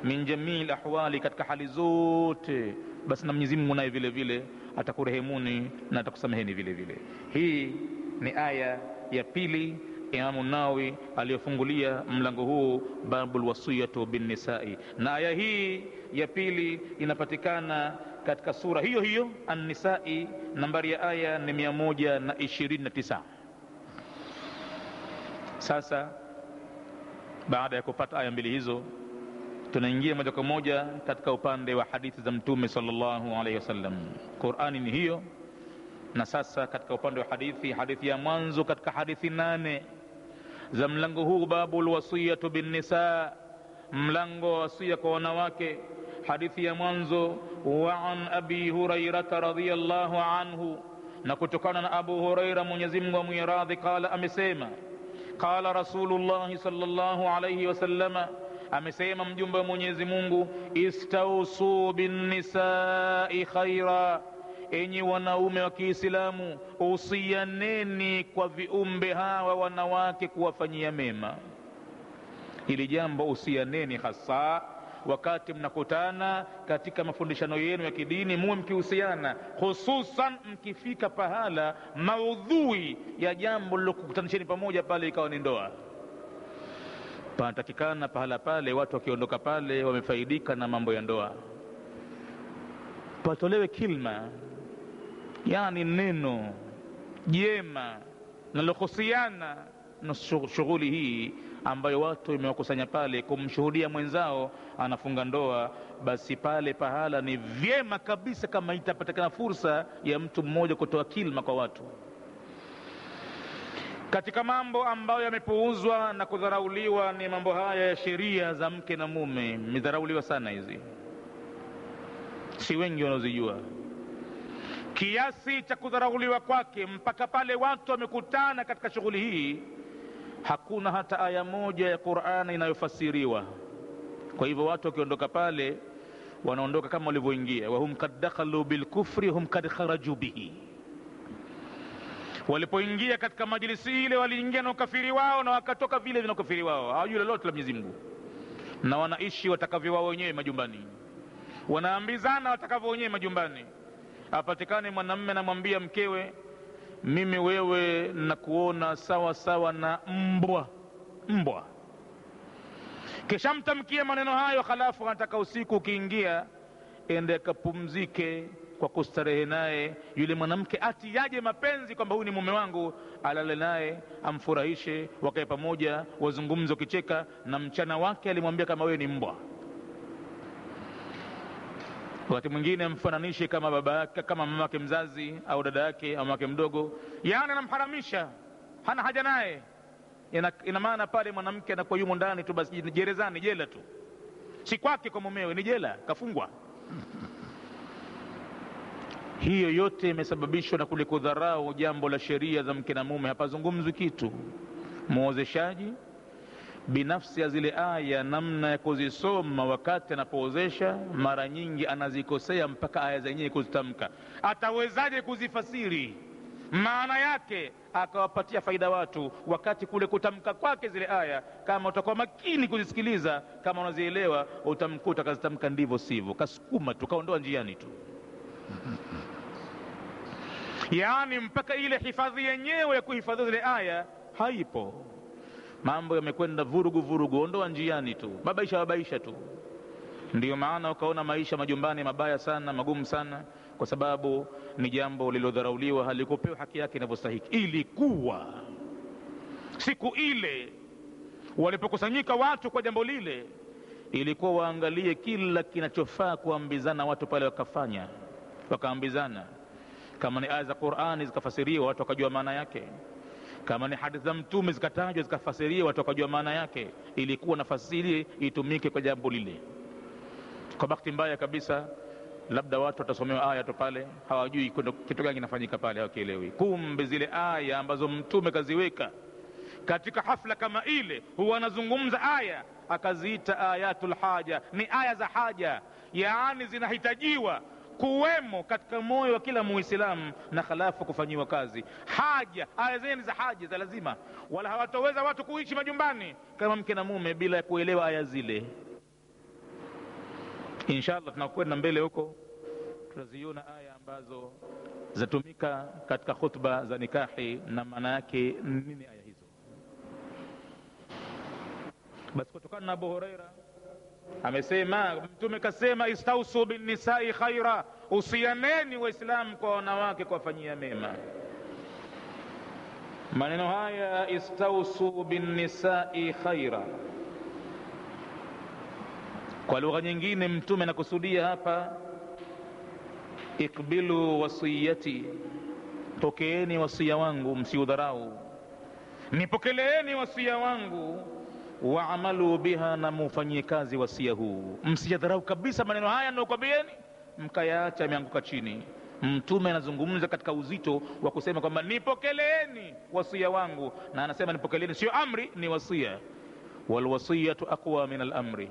min jamil ahwali, katika hali zote. Basi na Mwenyezi Mungu naye vile vile atakurehemuni na atakusameheni vile vile. Hii ni aya ya pili Imamu Nawawi aliyofungulia mlango huu, babul wasiyatu bin nisai. Na aya hii ya pili inapatikana katika sura hiyo hiyo An-Nisai, nambari ya aya ni 129. Sasa baada ya kupata aya mbili hizo, tunaingia moja kwa moja katika upande wa hadithi za Mtume sallallahu alaihi wasallam. Qur'ani ni hiyo, na sasa katika upande wa hadithi ya mwanzo katika hadithi 8 za mlango huu, babul wasiyatu bin nisa, mlango wa wasia kwa wanawake. Hadithi ya mwanzo, wa an abi hurairata radhiyallahu anhu, na kutokana na Abu Huraira, Mwenyezi Mungu amwiradhi, qala, amesema, qala Rasulullah sallallahu alayhi wasallama, amesema mjumbe wa Mwenyezi Mungu, istausu bin nisai khaira, enyi wanaume wa Kiislamu, usianeni kwa viumbe hawa wanawake kuwafanyia mema. Hili jambo usianeni, hasa wakati mnakutana katika mafundishano yenu ya kidini, muwe mkihusiana, hususan mkifika pahala maudhui ya jambo lilokukutanisheni pamoja pale ikawa ni ndoa. Panatakikana pahala pale watu wakiondoka pale wamefaidika na mambo ya ndoa, patolewe kilma, yani neno jema nalohusiana na shughuli hii ambayo watu imewakusanya pale kumshuhudia mwenzao anafunga ndoa. Basi pale pahala ni vyema kabisa kama itapatikana fursa ya mtu mmoja kutoa kilma kwa watu. Katika mambo ambayo yamepuuzwa na kudharauliwa ni mambo haya ya sheria za mke na mume. Midharauliwa sana hizi, si wengi wanaozijua, kiasi cha kudharauliwa kwake mpaka pale watu wamekutana katika shughuli hii, hakuna hata aya moja ya Qur'ani inayofasiriwa. Kwa hivyo watu wakiondoka pale wanaondoka kama walivyoingia, wa hum kad dakhalu bil kufri hum kad kharaju bihi. Walipoingia katika majlisi ile, waliingia na ukafiri wao na wakatoka vile vile na ukafiri wao. Hawajui lolote la Mwenyezi Mungu, na wanaishi watakavyo wao wenyewe majumbani, wanaambizana watakavyo wenyewe majumbani. Apatikane mwanamume anamwambia mkewe, mimi wewe nakuona sawa sawa na mbwa. Kisha mtamkia maneno hayo, halafu anataka usiku ukiingia ende akapumzike kwa kustarehe naye yule mwanamke, ati yaje mapenzi kwamba huyu ni mume wangu, alale naye amfurahishe, wakae pamoja wazungumze kicheka, na mchana wake alimwambia kama wewe ni mbwa. Wakati mwingine mfananishe kama baba yake, kama mama yake mzazi au dada yake au mama yake mdogo, yani anamharamisha, hana haja naye. Ina maana pale mwanamke anakuwa yumo ndani tu basi, gerezani, jela tu, si kwake kwa mumewe, ni jela, kafungwa. Hiyo yote imesababishwa na kule kudharau jambo la sheria za mke na mume. Hapazungumzwi kitu. Muozeshaji binafsi ya zile aya, namna ya kuzisoma wakati anapoozesha, mara nyingi anazikosea mpaka aya zenyewe kuzitamka. Atawezaje kuzifasiri maana yake akawapatia faida watu, wakati kule kutamka kwake zile aya, kama utakuwa makini kuzisikiliza, kama unazielewa, utamkuta kazitamka ndivyo sivyo, kasukuma tu, kaondoa njiani tu. Yani mpaka ile hifadhi yenyewe ya kuhifadhi zile aya haipo. Mambo yamekwenda vurugu, ondoa njiani tu, babaisha tu. Ndiyo maana ukaona maisha majumbani mabaya sana, magumu sana, kwa sababu ni jambo lilodharauliwa, halikupewa haki yake inavyostahiki. Ilikuwa siku ile walipokusanyika watu kwa jambo lile, ilikuwa waangalie kila kinachofaa kuambizana watu pale, wakafanya, wakaambizana. Kama ni aya za Qur'ani zikafasiriwa, watu wakajua maana yake. Kama ni hadithi za Mtume zikatajwa zikafasiriwa, watu wakajua maana yake. Ilikuwa nafasi ile itumike kwa jambo lile. Kwa bahati mbaya kabisa, labda watu watasomewa aya tu pale, hawajui kitu gani kinafanyika pale, hawakielewi. Kumbe zile aya ambazo Mtume kaziweka katika hafla kama ile, huwa anazungumza aya akaziita ayatul haja, ni aya za haja, yaani zinahitajiwa kuwemo katika moyo wa kila Muislamu na halafu kufanyiwa kazi. Haja, aya zeni za haja za lazima, wala hawatoweza watu kuishi majumbani kama mke na mume bila ya kuelewa aya zile. Inshallah tunakwenda mbele huko, tutaziona aya ambazo zatumika katika khutba za nikahi na maana yake nini aya hizo. Basi kutokana na Abu Huraira amesema, Mtume kasema, istausu bin nisai khaira, usianeni waislamu kwa wanawake kuwafanyia mema. Maneno haya istausu bin nisai khaira, kwa lugha nyingine Mtume anakusudia hapa, ikbilu wasiyati, pokeeni wasia wangu, msiudharau. Nipokeleeni wasia wangu, waamalu biha, na mufanyie kazi wasia huu. Msijadharau kabisa maneno haya ninayokuambieni mkayaacha yameanguka chini. Mtume anazungumza katika uzito wa kusema kwamba nipokeleeni wasia wangu, na anasema nipokeleeni sio amri, ni wasia. Walwasiyatu aqwa min al-amri,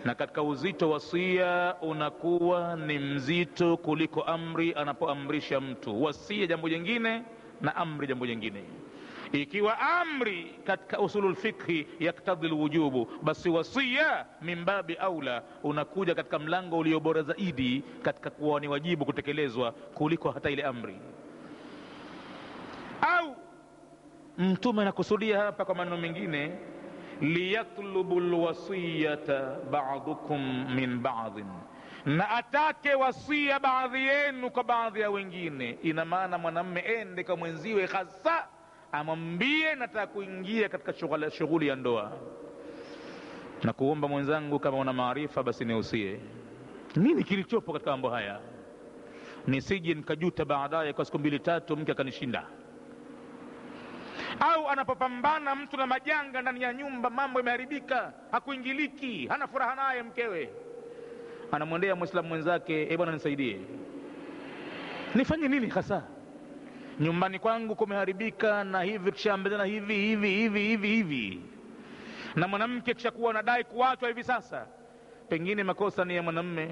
na katika uzito wasia unakuwa ni mzito kuliko amri anapoamrisha mtu. Wasia jambo jingine na amri jambo jingine. Ikiwa amri katika usulul fikhi yaktadhi alwujubu, basi wasia min babi aula, unakuja katika mlango ulio bora zaidi katika kuwa ni wajibu kutekelezwa kuliko hata ile amri. Au Mtume anakusudia hapa kwa maneno mengine, liyatlubu alwasiyata ba'dukum min ba'dhin, na atake wasia baadhi yenu kwa baadhi ya wengine. Ina maana mwanamume ende kwa mwenziwe hasa amwambie nataka kuingia katika shughuli ya ndoa, na kuomba mwenzangu, kama una maarifa basi niusie nini kilichopo katika mambo haya, nisije nikajuta baadaye kwa siku 2-3 mke akanishinda. Au anapopambana mtu na majanga ndani ya nyumba, mambo yameharibika, hakuingiliki, hana furaha naye mkewe, anamwendea Muislamu mwenzake, bwana nisaidie, nifanye nini hasa? Nyumbani kwangu kumeharibika na hivi, kishaambezana hivi. Na mwanamke kishakuwa anadai kuachwa hivi sasa. Pengine makosa ni ya mwanamume,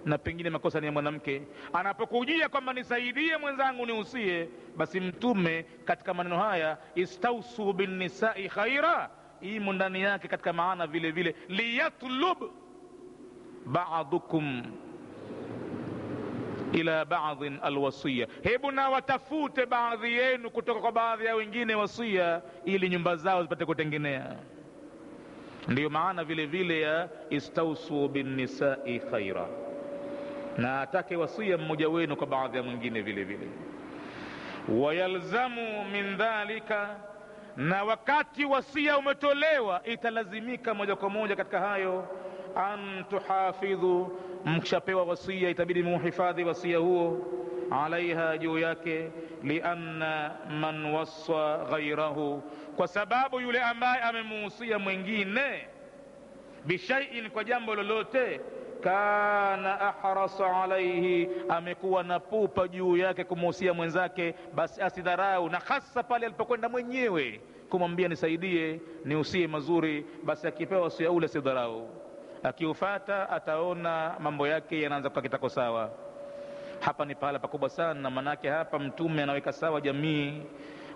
na pengine makosa ni ya mwanamke, anapokujia kwamba nisaidie mwenzangu niusie, basi Mtume katika maneno haya istausu bin nisai khaira, imo ndani yake katika maana vile vile liyatlub ba'dukum ila ba'dhin alwasiya, hebu na watafute baadhi yenu kutoka kwa baadhi ya wengine wasia, ili nyumba zao zipate kutengenea. Ndiyo maana vile vile ya istausu bin nisai khaira, na atake wasia mmoja wenu kwa baadhi ya mwingine vile vile. Wayalzamu min dhalika, na wakati wasia umetolewa italazimika moja kwa moja katika hayo, an tuhafidhu, mkishapewa wasia itabidi muhifadhi wasia huo, alaiha, juu yake, lianna man wassa ghairahu, kwa sababu yule ambaye amemuhusia mwingine bishaiin, kwa jambo lolote, kana ahrasa alaihi, amekuwa na pupa juu yake kumuhusia mwenzake, basi asidharau, na hasa pale alipokwenda mwenyewe kumwambia nisaidie nihusie mazuri, basi akipewa wasia ule sidharau, akiufata ataona mambo yake yanaanza kwa kitako sawa. Hapa ni pahala pakubwa sana, manake hapa Mtume anaweka sawa jamii,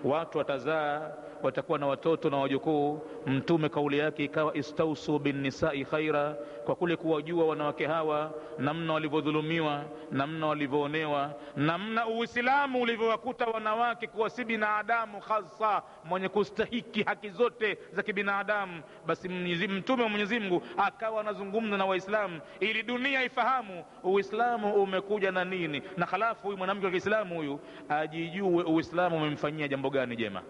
watu watazaa, watakuwa na watoto na wajukuu. Mtume kauli yake ikawa istausu bin nisai khaira, kwa kule kuwajua wanawake hawa namna walivyodhulumiwa, namna walivyoonewa, namna Uislamu ulivyowakuta wanawake kuwa si binadamu hasa mwenye kustahiki haki zote za kibinadamu. Basi Mtume wa Mwenyezi Mungu akawa anazungumza na Waislamu ili dunia ifahamu Uislamu umekuja na nini, na halafu huyu mwanamke wa Kiislamu huyu ajijue Uislamu umemfanyia jambo gani jema,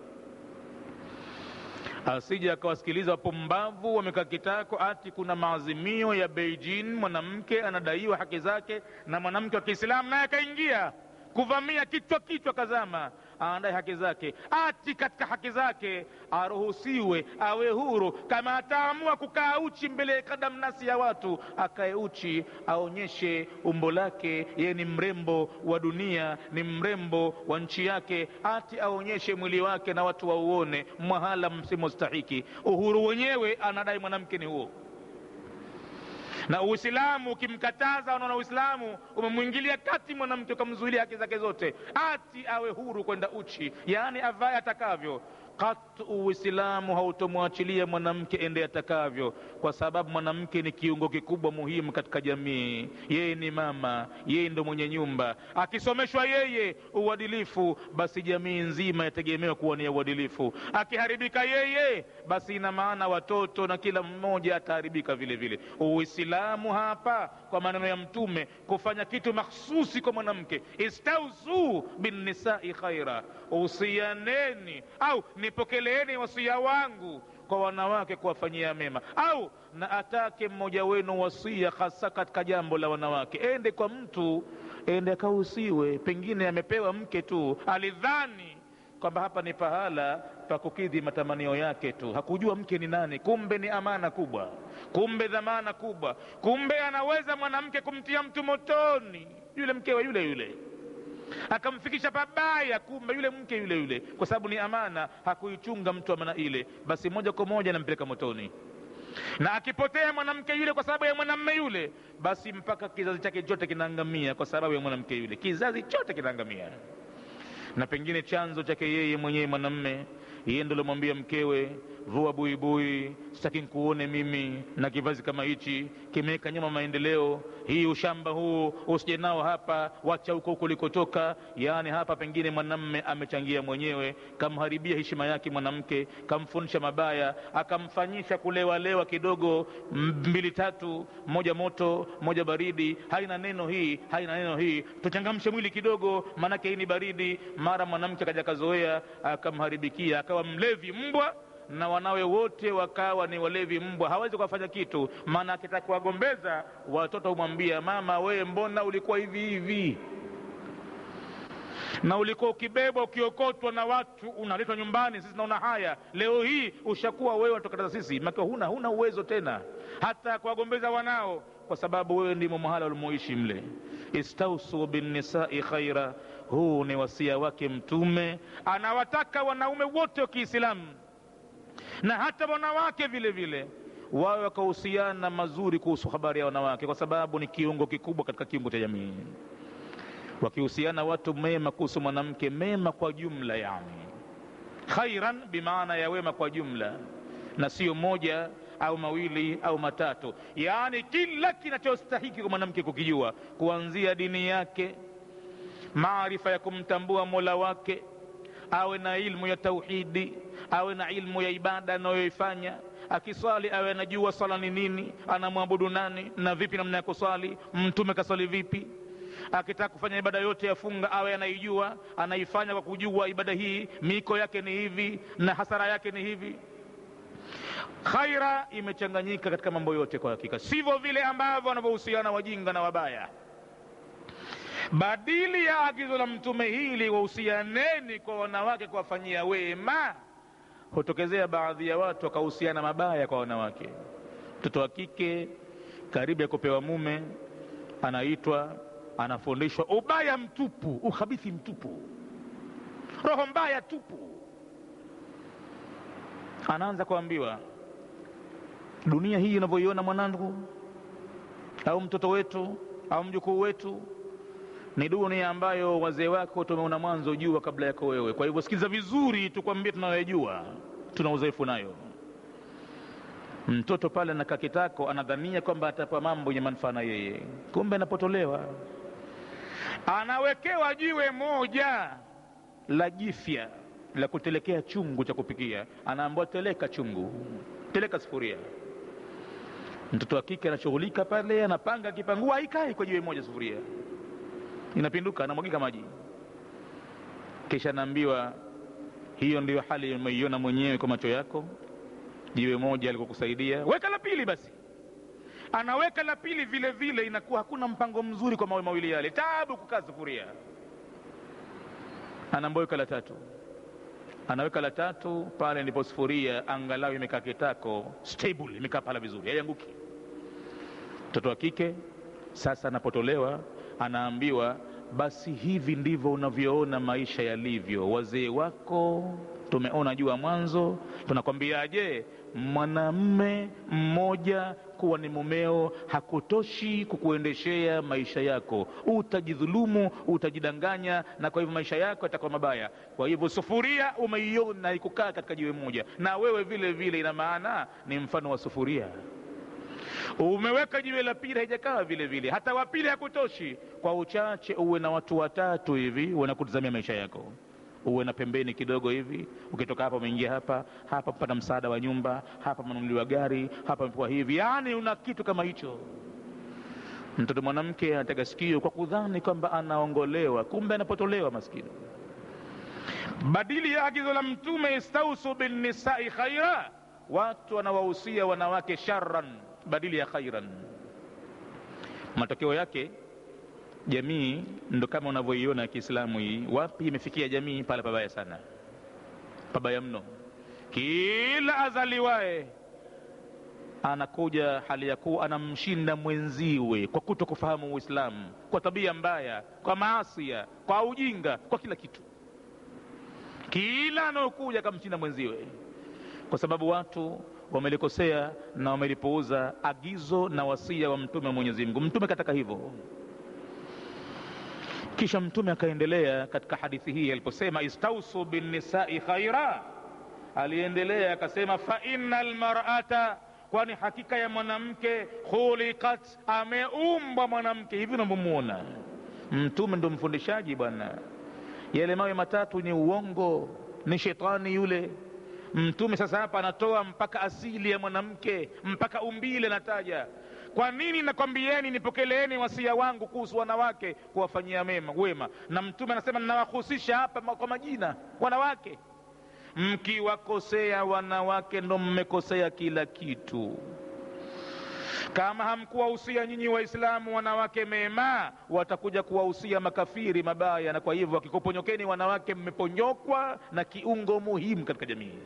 asije akawasikiliza wapumbavu wamekaa kitako ati kuna maazimio ya Beijing, mwanamke anadaiwa haki zake, na mwanamke wa Kiislamu naye akaingia kuvamia kichwa kazama, anadai haki zake, ati katika haki zake aruhusiwe awe huru. Kama ataamua kukaa uchi mbele ya kadamnasi ya watu, akae uchi, aonyeshe umbo lake, yeye ni mrembo wa dunia, ni mrembo wa nchi yake, ati aonyeshe mwili wake na watu wauone, mwahala msimostahiki. Uhuru wenyewe anadai mwanamke ni huo. Na Uislamu ukimkataza, wanaona Uislamu umemwingilia kati mwanamke, ukamzuilia haki zake zote, ati awe huru kwenda uchi, yaani avae atakavyo. Uislamu hautomwachilia mwanamke ende atakavyo, kwa sababu mwanamke ni kiungo kikubwa muhimu katika jamii. Yeye ni mama, yeye ndo mwenye nyumba. Akisomeshwa yeye uadilifu, basi jamii nzima yategemewa kuwa ni uadilifu. Akiharibika yeye, basi ina maana watoto na kila mmoja ataharibika vile vile. Uislamu hapa kwa maneno ya Mtume kufanya kitu mahsusi kwa mwanamke, istausu bin nisai khaira, usianeni au nipokeleeni wasia wangu kwa wanawake kuwafanyia mema, au na atake mmoja wenu wasia hasa katika jambo la wanawake, ende kwa mtu, ende akahusiwe, pengine amepewa mke tu, alidhani kwamba hapa ni pahala pa kukidhi matamanio yake tu, hakujua mke ni nani. Kumbe ni amana kubwa, kumbe dhamana kubwa, kumbe anaweza mwanamke kumtia mtu motoni, yule mkewe yule akamfikisha pabaya, kumbe yule mke yule, kwa sababu ni amana, hakuichunga mtu amana ile, basi moja kwa moja anampeleka motoni. Na akipotea mwanamke yule kwa sababu ya mwanamume yule, basi mpaka kizazi chake chote kinaangamia kwa sababu ya mwanamke yule, kizazi chote kinaangamia. Na pengine chanzo chake yeye mwenyewe mwanamume, yeye ndo alomwambia mkewe, vua buibui, sitaki nikuone mimi na kivazi kama hichi, kimeweka nyuma maendeleo, hii ushamba huu usije nao hapa, wacha huko ulikotoka. Yaani hapa pengine mwanamume amechangia mwenyewe, kamharibia heshima yake mwanamke, kamfundisha mabaya, akamfanyisha kulewa kidogo, 2-3, moja moto moja baridi, haina neno hii, tuchangamshe mwili kidogo manake hii ni baridi. Mara mwanamke kaja kazoea, akamharibikia, akawa mlevi mbwa, na wanawe wote wakawa ni walevi mbwa, hawezi kufanya kitu. Maana akitaka kuwagombeza watoto humwambia, mama wewe mbona ulikuwa hivi, na ulikuwa ukibebwa ukiokotwa na watu unaletwa nyumbani, sisi naona haya, leo hii ushakuwa wewe unatukataza sisi, maana huna uwezo tena hata kuwagombeza wanao, kwa sababu wewe ndimo mahala ulimoishi mle. Istausu bin nisai khaira, huu ni wasia wake Mtume, anawataka wanaume wote wa Kiislamu na hata wanawake vile vile wawe wakahusiana mazuri kuhusu habari ya wanawake, kwa sababu ni kiungo kikubwa katika kiungo cha jamii. Wakihusiana watu mema kuhusu mwanamke, mema kwa jumla, yani khairan bimaana ya wema kwa jumla, na sio moja au mawili au matatu, yani kila kinachostahiki kwa mwanamke kukijua, kuanzia dini yake, maarifa ya kumtambua Mola wake, awe na ilmu ya tauhidi, awe na ilmu ya ibada anayoifanya. Akiswali awe anajua swala ni nini, anamwabudu nani na vipi namna ya kuswali, mtume kaswali vipi. Akitaka kufanya ibada yote ya funga awe anaijua, anaifanya kwa kujua ibada hii miko yake ni hivi na hasara yake ni hivi. Khaira imechanganyika katika mambo yote kwa hakika, sivyo vile ambavyo wanavyohusiana wajinga na wabaya. Badili ya agizo la mtume hili, wahusianeni kwa wanawake kuwafanyia wema, hutokezea baadhi ya watu wakahusiana mabaya kwa wanawake. Mtoto wa kike karibu ya kupewa mume, anaitwa, anafundishwa ubaya mtupu, ukhabithi mtupu, roho mbaya tupu. Anaanza kuambiwa, dunia hii unavyoiona mwanangu, au mtoto wetu au mjukuu wetu, ni dunia ambayo wazee wako tumeona mwanzo jua kabla yako wewe. Kwa hivyo sikiza vizuri, tukwambie tunayojua, tuna uzoefu nayo. Mtoto pale na kakitako anadhania kwamba atapa mambo yenye manufaa na yeye, kumbe anapotolewa, anawekewa jiwe moja la jifya la kutelekea chungu cha kupikia, anaambiwa teleka chungu, teleka sufuria. Mtoto wa kike anashughulika pale, anapanga kipangua, haikai kwa jiwe moja sufuria, inapinduka, anamwagika maji. Kisha naambiwa, hiyo ndiyo hali umeiona mwenyewe kwa macho yako, jiwe moja alikokusaidia, weka la pili. Basi anaweka la pili vile vile, inakuwa hakuna mpango mzuri kwa mawe mawili yale, taabu kukaa sufuria. Anamboeka la tatu, anaweka la tatu pale, ndipo sufuria angalau imekaa kitako stable, imekaa pala vizuri, haianguki. Mtoto wa kike sasa anapotolewa, anaambiwa, basi hivi ndivyo unavyoona maisha yalivyo. Wazee wako tumeona jua mwanzo, tunakwambiaje, mwanamme mmoja kuwa ni mumeo hakutoshi kukuendeshea maisha yako, utajidhulumu, utajidanganya, na kwa hivyo maisha yako yatakuwa mabaya. Kwa hivyo sufuria umeiona ikukaa katika jiwe moja, na wewe vile vile, ina maana ni mfano wa sufuria. Umeweka jiwe la pili, haijakaa vile vile, hata wa pili hakutoshi. Kwa uchache uwe na watu watatu hivi wanakutazamia maisha yako, uwe na pembeni kidogo hivi, ukitoka hapa umeingia hapa, hapa mpata msaada wa nyumba, hapa manunuliwa gari, hapa mpewa hivi, yani una kitu kama hicho. Mtoto mwanamke anatega sikio kwa kudhani kwamba anaongolewa, kumbe anapotolewa maskini. Badili ya agizo la mtume, istausu bin nisai khaira, watu wanawahusia wanawake sharran badili ya khairan. Matokeo yake jamii ndo kama unavyoiona Kiislamu hii. Wapi imefikia jamii? Pale pabaya sana, pabaya mno. Kila azaliwae anakuja hali ya kuwa anamshinda mwenziwe kwa kutokufahamu Uislamu, kwa tabia mbaya, kwa maasi, kwa ujinga, kwa kila kitu. Kila anaokuja akamshinda mwenziwe, kwa sababu watu wamelikosea na wamelipuuza agizo na wasia wa mtume wa Mwenyezi Mungu. Mtume kataka hivyo. Kisha mtume akaendelea katika hadithi hii aliposema, istausu bin nisai khaira, aliendelea akasema, fa innal mar'ata, kwani hakika ya mwanamke, khuliqat, ameumbwa mwanamke. Hivi unavyomuona mtume ndo mfundishaji bwana. Yale mawe matatu ni uongo, ni shetani yule. Mtume sasa hapa anatoa mpaka asili ya mwanamke, mpaka umbile nataja. Kwa nini nakwambieni nipokeleeni wasia wangu kuhusu wanawake, kuwafanyia wema? Na mtume anasema ninawahusisha hapa kwa majina wanawake. Mkiwakosea wanawake ndo mmekosea kila kitu. Kama hamkuwahusia nyinyi Waislamu wanawake mema, watakuja kuwahusia makafiri mabaya, na kwa hivyo wakikuponyokeni wanawake, mmeponyokwa na kiungo muhimu katika jamii.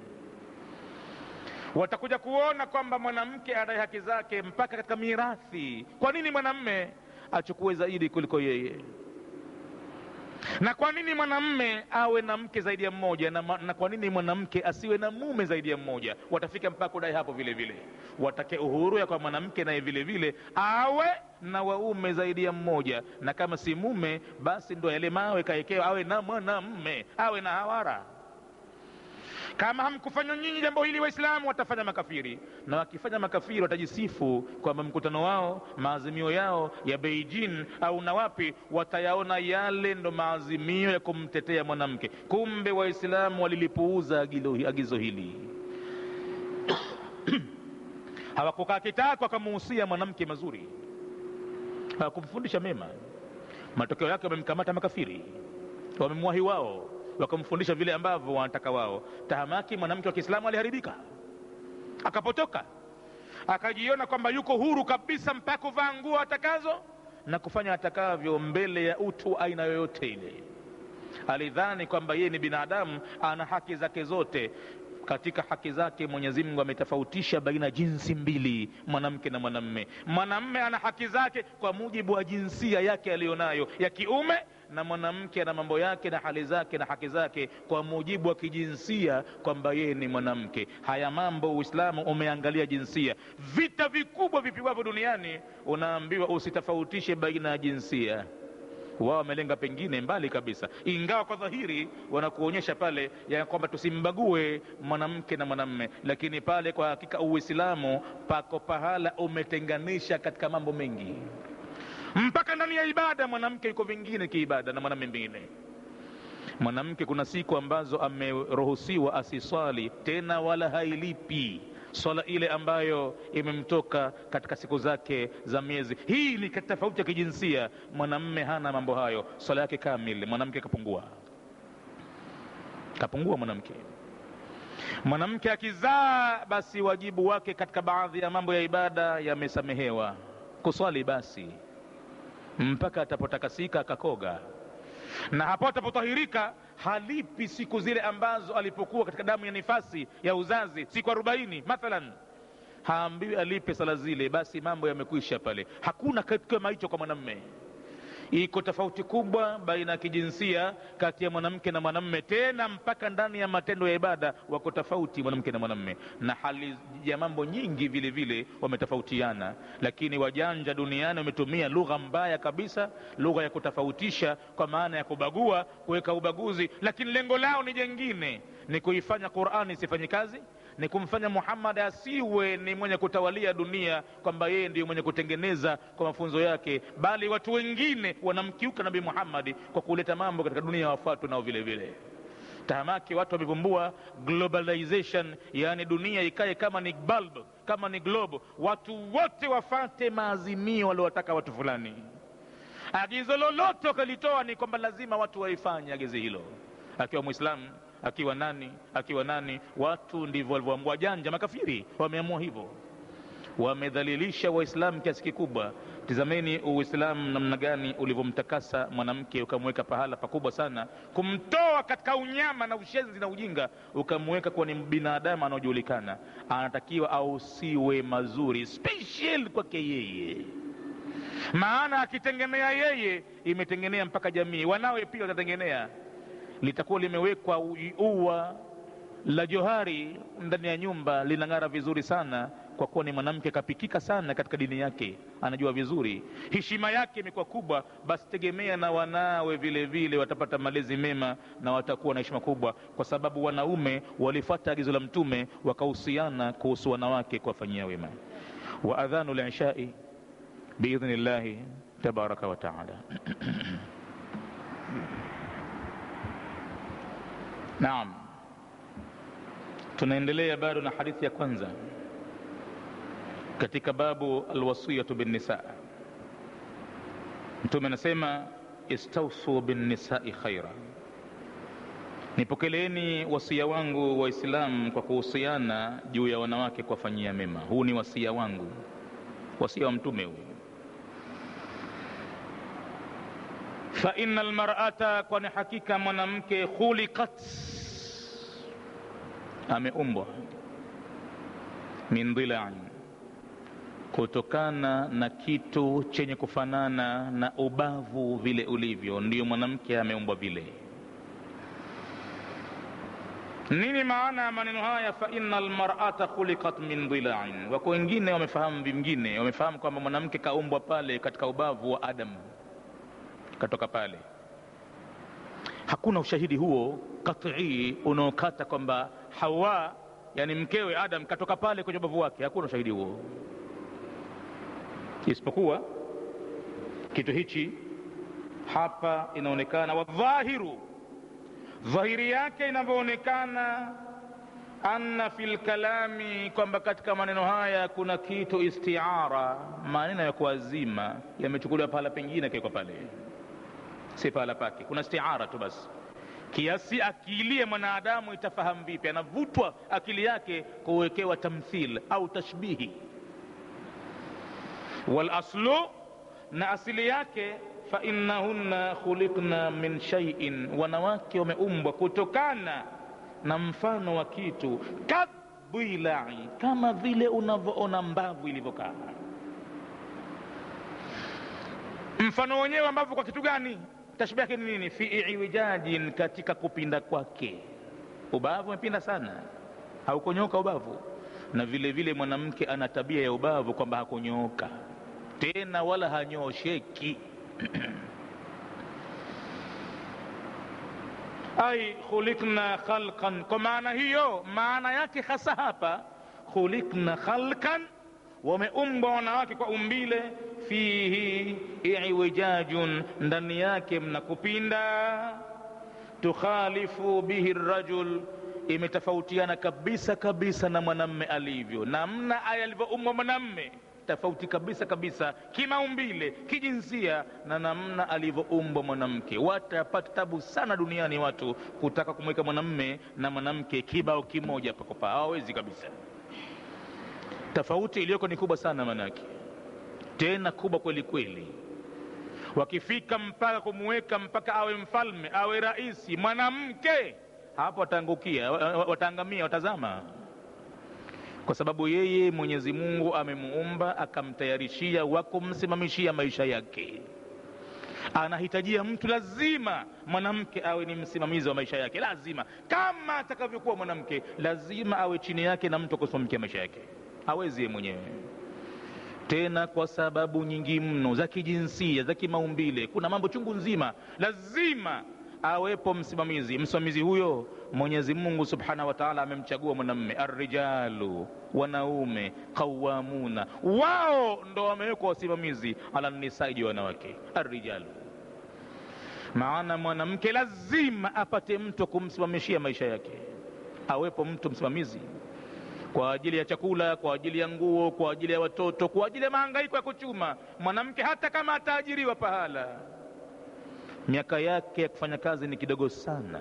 Watakuja kuona kwamba mwanamke adai haki zake mpaka katika mirathi. Kwa nini mwanamme achukue zaidi kuliko yeye? Na kwa nini mwanamme awe na mke zaidi ya mmoja, na kwa nini mwanamke asiwe na mume zaidi ya mmoja? Watafika mpaka kudai hapo vile vile, watake uhuru ya kwa mwanamke naye vile vile awe na waume zaidi ya mmoja, na kama si mume basi ndo yale mawe kaekewa, awe na mwanamme, awe na hawara. Kama hamkufanya nyinyi jambo hili Waislamu, watafanya makafiri, na wakifanya makafiri watajisifu kwamba mkutano wao, maazimio yao ya Beijing au na wapi, watayaona yale ndo maazimio ya kumtetea mwanamke. Kumbe Waislamu walilipuuza agizo hili. Hawakukaa kitako wakamuhusia mwanamke mazuri, hawakumfundisha mema. Matokeo yake wamemkamata makafiri, wamemwahi wao, wakamfundisha vile ambavyo wanataka wao. Tahamaki mwanamke wa Kiislamu aliharibika, akapotoka, akajiona kwamba yuko huru kabisa mpaka kuvaa nguo atakazo na kufanya atakavyo mbele ya utu aina yoyote ile. Alidhani kwamba yeye ni binadamu, ana haki zake zote. Katika haki zake Mwenyezi Mungu ametofautisha baina jinsi mbili, mwanamke na mwanamme. Mwanamme ana haki zake kwa mujibu wa jinsia yake aliyonayo ya kiume, na mwanamke ana mambo yake na hali zake na haki zake kwa mujibu wa kijinsia, kwamba yeye ni mwanamke. Haya mambo Uislamu umeangalia jinsia. Vita vikubwa vipigwavyo duniani unaambiwa usitofautishe baina ya jinsia. Wao wamelenga pengine mbali kabisa, ingawa kwa dhahiri wanakuonyesha pale ya kwamba tusimbague mwanamke na mwanamme, lakini pale kwa hakika Uislamu pako pahala umetenganisha katika mambo mengi. Mpaka ndani ya ibada mwanamke yuko vingine kiibada na mwanamme vingine. Mwanamke kuna siku ambazo ameruhusiwa asiswali tena wala hailipi swala ile ambayo imemtoka katika siku zake za miezi. Hii ni tofauti ya kijinsia. Mwanamme hana mambo hayo, swala yake kamili. Mwanamke kapungua mwanamke. Mwanamke akizaa basi wajibu wake katika baadhi ya mambo ya ibada yamesamehewa, kuswali basi mpaka atapotakasika akakoga, na hapo atapotahirika halipi siku zile ambazo alipokuwa katika damu ya nifasi ya uzazi, siku 40 mathalan, haambiwi alipe sala zile. Basi mambo yamekwisha pale. Hakuna kitu kama hicho kwa mwanamme. Iko tofauti kubwa baina ya kijinsia kati ya mwanamke na mwanamme, tena mpaka ndani ya matendo ya ibada wako tofauti mwanamke na mwanamme, na hali ya mambo nyingi vile vile wametofautiana. Lakini wajanja duniani wametumia lugha mbaya kabisa, lugha ya kutofautisha, kwa maana ya kubagua, kuweka ubaguzi, lakini lengo lao ni jengine, ni kuifanya Qur'ani isifanye kazi, ni kumfanya Muhammad asiwe ni mwenye kutawalia dunia, kwamba yeye ndiye mwenye kutengeneza kwa mafunzo yake, bali watu wengine wanamkiuka Nabii Muhammad kwa kuleta mambo katika dunia wafuatwe nao vile vile. Tahamaki watu wamevumbua globalization, yani dunia ikae kama ni bulb, kama ni globe, watu wote wafate maazimio waliowataka watu fulani. Agizo lolote kalitoa ni kwamba lazima watu waifanye agizo hilo, akiwa Muislamu, akiwa nani, watu ndivyo walivyoamua. Wajanja makafiri wameamua hivyo, wamedhalilisha Waislamu kiasi kikubwa. Tizameni Uislamu namna gani ulivyomtakasa mwanamke, ukamweka pahala pakubwa sana, kumtoa katika unyama na ushenzi na ujinga, ukamweka kuwa ni binadamu anaojulikana, anatakiwa ausiwe mazuri special kwake yeye. Maana akitengenea yeye, imetengenea mpaka jamii, wanawe pia watatengenea. Litakuwa limewekwa ua la johari ndani ya nyumba, linang'ara vizuri sana, kwa kuwa ni mwanamke kapikika sana katika dini yake, anajua vizuri, heshima yake imekuwa kubwa. Basi tegemea na wanawe vile vile watapata malezi mema na watakuwa na heshima kubwa, kwa sababu wanaume walifuata agizo la Mtume, wakahusiana kuhusu wanawake kuwafanyia wema. Wa adhanu al-ishai biidhnillahi tabaraka wa taala. Naam, tunaendelea bado na hadithi ya kwanza katika babu alwasiyatu bin nisa. Mtume anasema istawsu bin nisa'i khaira, nipokeleeni wasia wangu Waislamu kwa kuhusiana juu ya wanawake kuwafanyia mema. Huu ni wasia wangu, wasia wa Mtume huu. Fa innal mar'ata, kwani hakika mwanamke, khuliqat, ameumbwa, min dhila'in, kutokana na kitu chenye kufanana na ubavu vile ulivyo, ndiyo mwanamke ameumbwa vile. Nini maana ya maneno haya? Fa innal mar'ata khuliqat min dhila'in. Wako wengine wamefahamu vingine, wamefahamu kwamba mwanamke kaumbwa pale katika ubavu wa Adam, katoka pale. Hakuna ushahidi huo qat'i unaokata kwamba Hawa, yani mkewe Adam, katoka pale kwenye ubavu wake. Hakuna ushahidi huo, isipokuwa kitu hichi hapa inaonekana, wadhahiru, dhahiri yake inavyoonekana, anna fil kalami, kwamba katika maneno haya kuna kitu istiara, maneno ya kuazima yamechukuliwa pahala pengine kwa pale, si pahala pake. Kuna istiara tu basi, kiasi akili ya mwanadamu itafahamu vipi, anavutwa akili yake kuwekewa tamthil au tashbihi. Wal aslu, na asili yake, fa innahunna khuliqna min shay'in, wanawake wameumbwa kutokana na mfano wa kitu, kadhilai, kama vile unavyoona mbavu ilivyokaa. Mfano wenyewe mbavu kwa kitu gani? Tashbihi yake ni nini? Fi iwijajin, katika kupinda kwake. Ubavu umepinda sana, haukonyoka ubavu. Na vile vile mwanamke ana tabia ya ubavu kwamba hakonyoka tena wala hanyosheki. Ay khuliqna khalqan, kwa maana hiyo, maana yake hasa hapa khuliqna khalqan, wameumbwa wanawake kwa umbile, fihi iwijajun, ndani yake mna kupinda, tukhalifu bihi rajul, imetofautiana kabisa kabisa na mwanamme alivyo. Namna aya alivyoumbwa mwanamme tofauti kabisa kabisa kimaumbile, kijinsia, na namna alivyoumbwa mwanamke. Watapata tabu sana duniani watu kutaka kumweka mwanamme na mwanamke kibao kimoja pakopa, hawawezi kabisa. Tofauti iliyoko ni kubwa sana, manake tena kubwa kweli kweli. Wakifika mpaka kumweka mpaka awe mfalme, awe raisi mwanamke, hapo wataangukia, wataangamia, watazama. Kwa sababu yeye Mwenyezi Mungu amemuumba akamtayarishia wa kumsimamishia maisha yake. Anahitajia mtu, lazima mwanamke awe ni msimamizi wa maisha yake, lazima. Kama atakavyokuwa mwanamke, lazima awe chini yake na mtu kusimamia maisha yake, hawezi yeye mwenyewe. Tena kwa sababu nyingi mno za kijinsia, za kimaumbile, kuna mambo chungu nzima, lazima awepo msimamizi. Msimamizi huyo Mwenyezi Mungu Subhanahu wa Ta'ala amemchagua mwanamume. Ar-rijalu, wanaume, qawwamuna, wao ndo wamewekwa wasimamizi, ala nisaa, juu wanawake. Ar-rijalu, maana mwanamke lazima apate mtu kumsimamishia maisha yake, awepo mtu msimamizi kwa ajili ya chakula, kwa ajili ya nguo, kwa ajili ya watoto, kwa ajili ya mahangaiko ya kuchuma. Mwanamke hata kama ataajiriwa pahala, miaka yake ya kufanya kazi ni kidogo sana,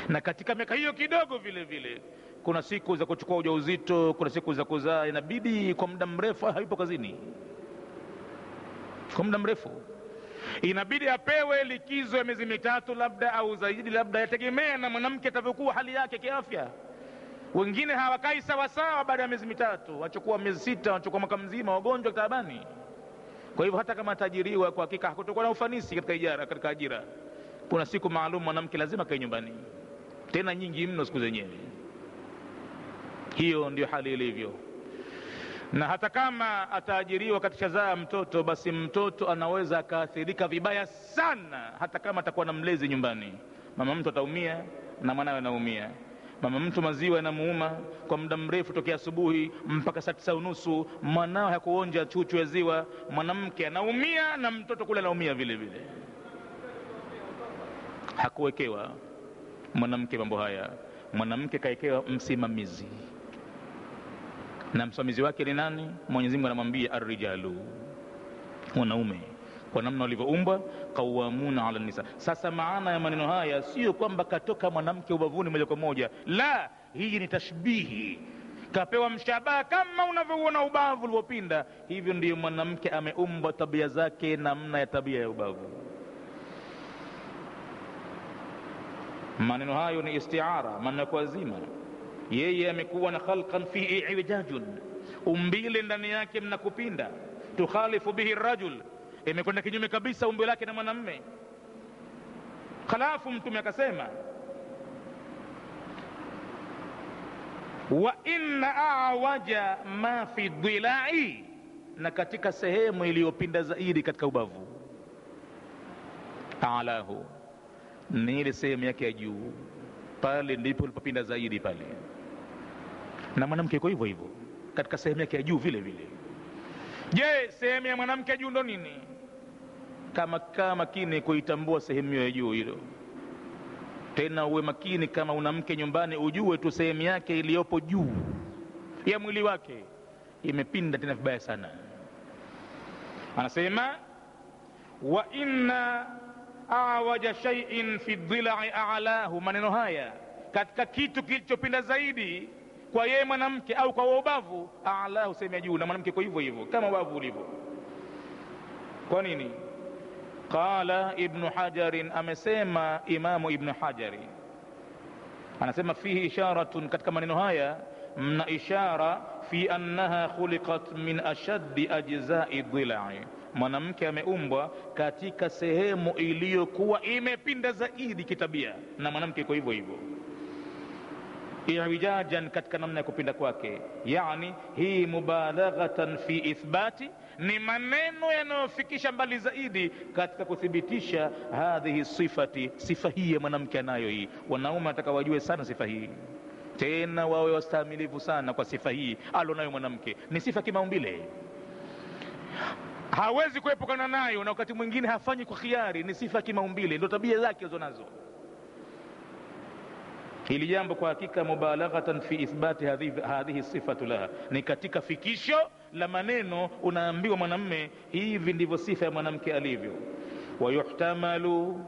na katika miaka hiyo kidogo vile vile kuna siku za kuchukua ujauzito, kuna siku za kuzaa, inabidi kwa muda mrefu hayupo kazini, kwa muda mrefu inabidi apewe likizo ya miezi mitatu labda au zaidi, labda yategemea na mwanamke atavyokuwa hali yake kiafya. Wengine hawakai sawa sawa baada ya miezi mitatu, wachukua miezi sita, wachukua mwaka mzima, wagonjwa taabani. Kwa hivyo hata kama tajiriwa, kwa hakika hakutokuwa na ufanisi katika ajira. Kuna siku maalum mwanamke lazima kae nyumbani, tena nyingi mno siku zenyewe. Hiyo ndio hali ilivyo. Na hata kama ataajiriwa katika zaa mtoto, basi mtoto anaweza akaathirika vibaya sana, hata kama atakuwa na mlezi nyumbani. Mama mtu ataumia na mwanawe anaumia. Mama mtu maziwa yanamuuma kwa muda mrefu, tokea asubuhi mpaka saa 9:30, mwanawe hakuonja chuchu ya ziwa, mwanamke anaumia na mtoto kule anaumia vile vile. Hakuwekewa mwanamke mambo haya. Mwanamke kaekewa msimamizi, na msimamizi wake ni nani? Mwenyezi Mungu anamwambia ar-rijalu, wanaume kwa namna walivyoumbwa, qawwamuna ala nisa. Sasa maana ya maneno haya sio kwamba katoka mwanamke ubavuni moja kwa moja, la, hii ni tashbihi, kapewa mshabaha. Kama unavyoona ubavu ulivyopinda, hivyo ndiyo mwanamke ameumbwa, tabia zake namna ya tabia ya ubavu. Maneno hayo ni istiara, maneno kwa zima. yeye amekuwa na khalqan fi i'wijajun, umbile ndani yake mna kupinda, tukhalifu bihi rajul, imekwenda kinyume kabisa umbile lake na mwanamme. Khalafu mtume akasema wa inna awaja ma fi dhilai, na katika sehemu iliyopinda zaidi katika ubavu, alahu, ni ile sehemu yake ya juu, pale ndipo ilipopinda zaidi pale. Na mwanamke iko hivyo hivyo katika sehemu yake ya juu vile vile. Je, sehemu ya mwanamke juu ndo nini? Kama makini kuitambua sehemu ya juu hilo. Tena uwe makini, kama una mke nyumbani, ujue tu sehemu yake iliyopo juu ya mwili wake imepinda tena vibaya sana. Anasema wa inna awaja shay'in fi dhilai a'lahu, maneno haya katika kitu kilichopinda zaidi kwa yeye mwanamke au kwa ubavu, a'lahu, sehemu ya juu, na mwanamke kwa hivyo hivyo kama ubavu ulivyo. Kwa nini? Qala Ibn Hajarin, amesema Imamu Ibn Hajari, anasema fihi isharatun, katika maneno haya mna ishara, fi annaha khuliqat min ashaddi ajza'i dhilai, mwanamke ameumbwa katika sehemu iliyokuwa imepinda zaidi kitabia, na mwanamke kwa hivyo hivyo i'wijajan, katika namna ya kupinda kwake. Yani hii mubalaghatan fi ithbati, ni maneno yanayofikisha mbali zaidi katika kuthibitisha hadhihi sifati, sifa hii ya mwanamke anayo hii. Wanaume nataka wajue sana sifa hii, tena wawe wastahimilivu sana kwa sifa hii alonayo mwanamke. Ni sifa kimaumbile, hawezi kuepukana nayo, na wakati mwingine hafanyi kwa khiari. Ni sifa kimaumbile, ndio tabia zake zonazo. Hili jambo kwa hakika mubalaghatan fi ithbati hadhihi sifatu laha, ni katika fikisho la maneno unaambiwa mwanamme, hivi ndivyo sifa ya mwanamke alivyo. Wa yuhtamalu,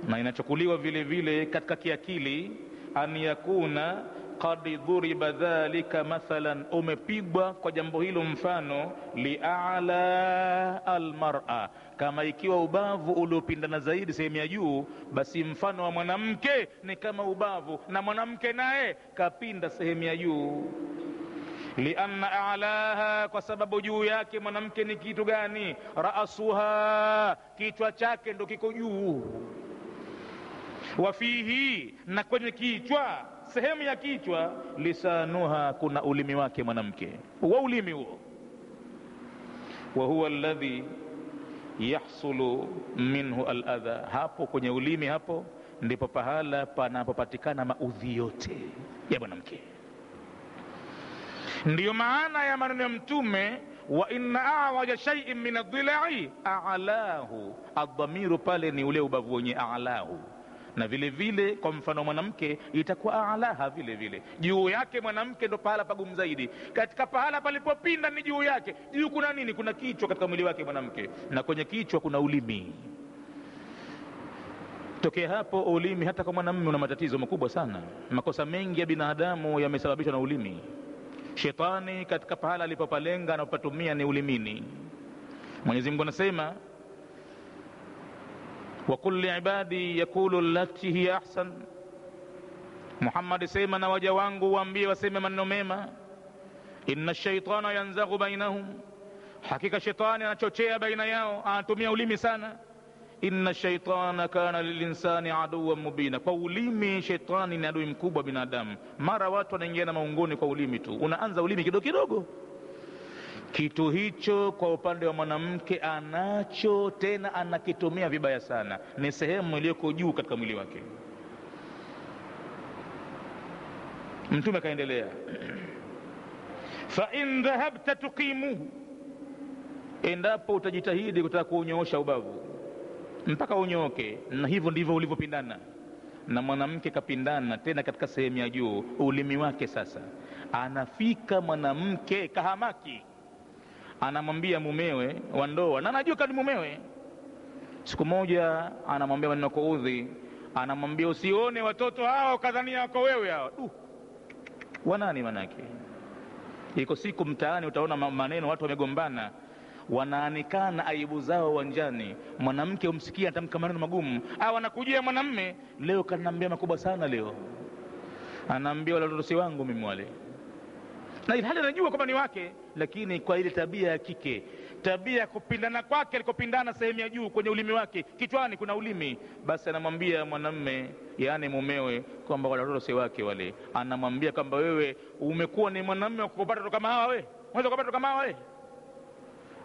na inachukuliwa vile vile katika kiakili, an yakuna qad dhuriba dhalika mathalan, umepigwa kwa jambo hilo mfano, li'ala almar'a, kama ikiwa ubavu uliopindana zaidi sehemu ya juu, basi mfano wa mwanamke ni kama ubavu, na mwanamke naye kapinda sehemu ya juu. Lianna a'laha, kwa sababu juu yake mwanamke ni kitu gani? Ra'asuha, kichwa chake ndo kiko juu. Wafihi, na kwenye kichwa, sehemu ya kichwa, lisanuha, kuna ulimi wake mwanamke, wa ulimi huo, wa huwa alladhi yahsulu minhu al-adha, hapo kwenye ulimi, hapo ndipo pahala panapopatikana maudhi yote ya mwanamke. Ndiyo maana ya maneno ya Mtume, wa inna awaja shay'in min ad-dhilai a'lahu, ad-dhamiru pale ni ule ubavu wenye a'lahu. Na vile vile kwa mfano mwanamke itakuwa a'laha, vile vile juu yake mwanamke ndo pahala pagumu zaidi. Katika pahala palipopinda ni juu yake. Juu kuna nini? Kuna kichwa katika mwili wake mwanamke, na kwenye kichwa kuna ulimi. Tokea hapo ulimi, hata kwa mwanamume una matatizo makubwa sana. Makosa mengi ya binadamu yamesababishwa na ulimi. Shetani katika pahala alipopalenga na kupatumia ni ulimini. Mwenyezi Mungu anasema, wa kulli ibadi yakulu allati hiya ahsan, Muhammad sema na waja wangu waambie waseme maneno mema. Inna shaitana yanzaghu bainahum, hakika shetani anachochea baina yao, anatumia ulimi sana. Inna shaitana kana lilinsani aduwwan mubina, kwa ulimi shetani ni adui mkubwa binadamu. Mara watu wanaingia na maungoni kwa ulimi tu, unaanza ulimi kidogo kidogo. Kitu hicho kwa upande wa mwanamke anacho, tena anakitumia vibaya sana, ni sehemu iliyoko juu katika mwili wake. Mtume kaendelea, fa in dhahabta tuqimuhu, endapo utajitahidi kutaka kuunyoosha ubavu mpaka unyooke, na hivyo ndivyo ulivyopindana na mwanamke, kapindana tena katika sehemu ya juu ulimi wake. Sasa anafika mwanamke kahamaki, anamwambia mumewe wa ndoa, na anajua kani mumewe. Siku moja anamwambia maneno kuudhi, anamwambia usione watoto hao kadhania wako wewe hao. Wanani manake? Iko siku mtaani utaona maneno, watu wamegombana, wanaanikana aibu zao uwanjani. Mwanamke umsikia atamka maneno magumu, au anakujia mwanamume, leo kananiambia makubwa sana leo. anaambia wale watoto si wangu mimi wale, na ilhali anajua kwamba ni wake, lakini kwa ile tabia ya kike, tabia ya kupindana kwake, alikopindana sehemu ya juu kwenye ulimi wake, kichwani kuna ulimi, basi anamwambia mwanamme, yaani mumewe, kwamba wale watoto si wake wale. Anamwambia kwamba wewe umekuwa ni mwanamme wa kupata watoto kama hawa, wewe unaweza kupata watoto kama hawa wewe?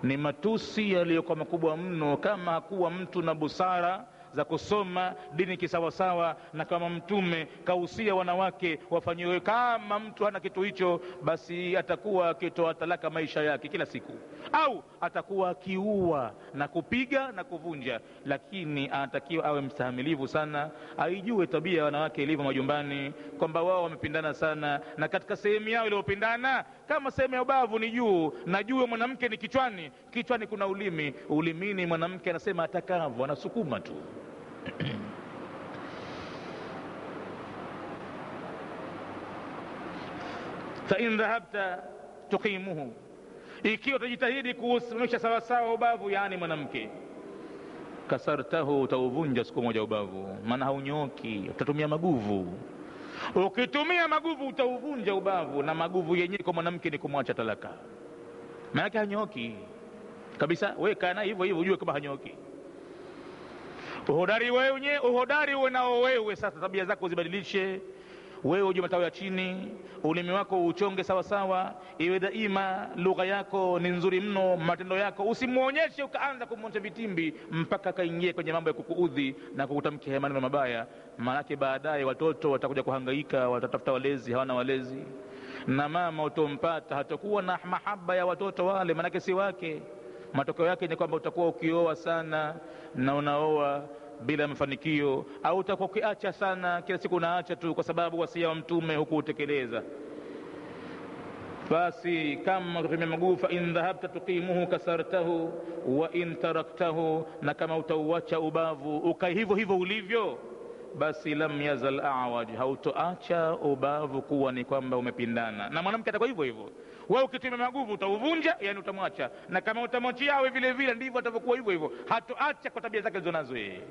Ni matusi yaliyokuwa makubwa mno. Kama hakuwa mtu na busara za kusoma dini kisawasawa, na kama mtume kausia wanawake wafanyiwe, kama mtu hana kitu hicho, basi atakuwa akitoa talaka maisha yake kila siku, au atakuwa akiua na kupiga na kuvunja. Lakini anatakiwa awe mstahamilivu sana, aijue tabia ya wanawake ilivyo majumbani, kwamba wao wamepindana sana, na katika sehemu yao iliyopindana, kama sehemu ya ubavu ni juu, na juu mwanamke ni kichwani, kichwani kuna ulimi, ulimini mwanamke anasema atakavyo, anasukuma tu. fa in dhahabta tuqimuhu, ikiwa utajitahidi kuusimamisha sawa sawa ubavu, yani mwanamke, kasartahu, utauvunja siku moja ubavu, maana haunyoki, utatumia maguvu. Ukitumia maguvu utauvunja ubavu, na maguvu yenyewe kwa mwanamke ni kumwacha talaka, maana yake hanyoki kabisa. Wewe kana hivyo hivyo, ujue kama hanyoki. Uhodari uwe nao wewe. Sasa tabia zako zibadilishe, wewe uje matawi ya chini, ulimi wako uchonge sawa sawa, iwe daima lugha yako ni nzuri mno, matendo yako usimuonyeshe ukaanza kumwonyesha vitimbi mpaka kaingie kwenye mambo ya kukuudhi na kukutamkia maneno mabaya. Maana baadaye watoto watakuja kuhangaika, watatafuta walezi, hawana walezi, na mama utompata hatakuwa na mahaba ya watoto wale, maana si wake. Matokeo yake ni kwamba utakuwa ukioa sana na unaoa bila mafanikio, au utakuwa ukiacha sana, kila siku unaacha tu kwa sababu wasia wa mtume hukuutekeleza. Basi kama kutumia maguvu, fa in dhahabta tuqimuhu kasartahu wa in taraktahu, na kama utauacha ubavu ukai hivyo hivyo ulivyo, basi lam yazal a'waj, hautoacha ubavu kuwa ni kwamba umepindana. Na mwanamke atakuwa hivyo hivyo, wewe ukitumia maguvu utauvunja, yani utamwacha, na kama utamwachia awe vile vile ndivyo atavyokuwa hivyo hivyo, hatoacha kwa tabia zake zilizonazo yeye.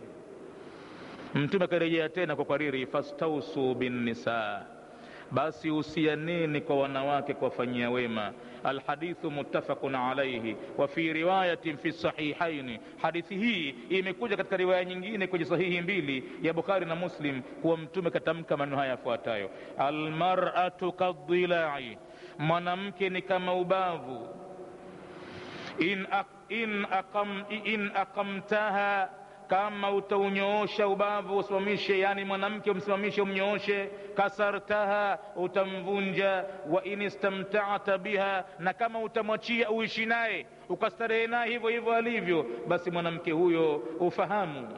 Mtume akarejea tena kwa kariri, fastausu bin nisa, basi usianeni kwa wanawake kuwafanyia wema. Alhadithu muttafaqun alayhi wa fi riwayatin fi sahihaini, hadithi hii imekuja katika riwaya nyingine kwenye sahihi mbili ya Bukhari na Muslim, kuwa mtume katamka maneno haya yafuatayo: almar'atu kadhilai, mwanamke ni kama ubavu, in aqamtaha, kama utaunyoosha ubavu usimamishe, yani mwanamke umsimamishe umnyooshe, kasartaha, utamvunja. Wa in istamta'ta biha, na kama utamwachia uishi naye ukastarehe naye hivyo hivyo alivyo, basi mwanamke huyo ufahamu,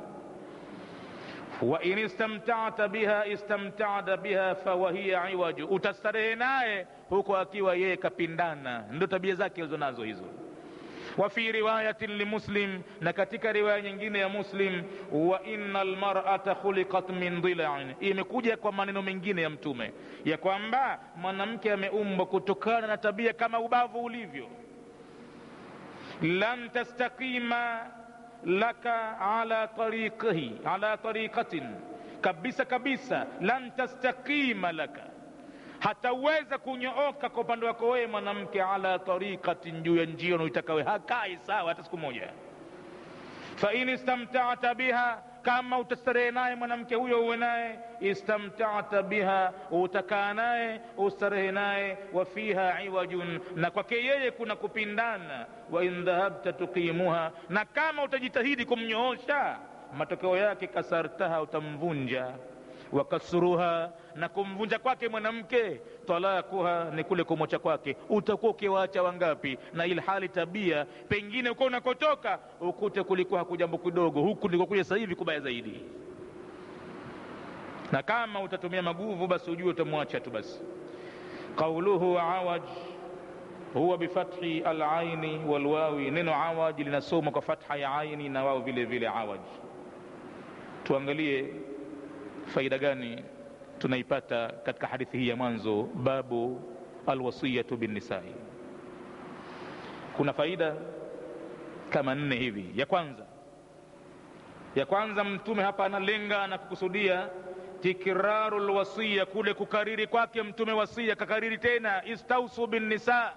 wa in istamta'ta biha istamta'ta biha fawahiya iwaju, utastarehe naye huko akiwa yeye kapindana, ndio tabia zake alizonazo hizo. Wa fi riwayatin li Muslim, na katika riwaya nyingine ya Muslim, wa innal mar'ata khuliqat min dhila'in, imekuja kwa maneno mengine ya mtume ya kwamba mwanamke ameumbwa kutokana na tabia kama ubavu ulivyo. Lan tastaqima laka ala tariqatin, kabisa kabisa, lan tastaqima laka, hataweza kunyooka kwa upande wako wewe mwanamke, ala tariqatin, juu ya njia unayoitaka, hakai sawa hata siku moja. Fa in istamta'ta biha, kama utastarehe naye mwanamke huyo uwe naye, istamta'ta biha, utakaa naye ustarehe naye, wa fiha iwajun, na kwake yeye kuna kupindana. Wa in dhahabta tuqimuha, na kama utajitahidi kumnyoosha, matokeo yake kasartaha, utamvunja. Wa kasruha, na kumvunja kwake mwanamke, talakuha, ni kule kumwacha kwake. Utakuwa ukiwaacha wangapi? Na ilhali tabia pengine uko unakotoka ukute kulikuwa hakujambo kidogo, huku ndiko kuja sasa hivi kubaya zaidi. Na kama utatumia maguvu, basi ujue utamwacha tu basi. Qawluhu awaj huwa bifathi al-aini wal-wawi, neno awaj linasoma kwa fatha ya aini na wao vile vile awaj. Tuangalie faida gani tunaipata katika hadithi hii ya mwanzo, babu alwasiyatu bin nisa'i. Kuna faida kama 4 hivi. Ya kwanza mtume hapa analenga na kukusudia tikrarul wasiya, kule kukariri kwake mtume wasia, kakariri tena istausu bin nisa.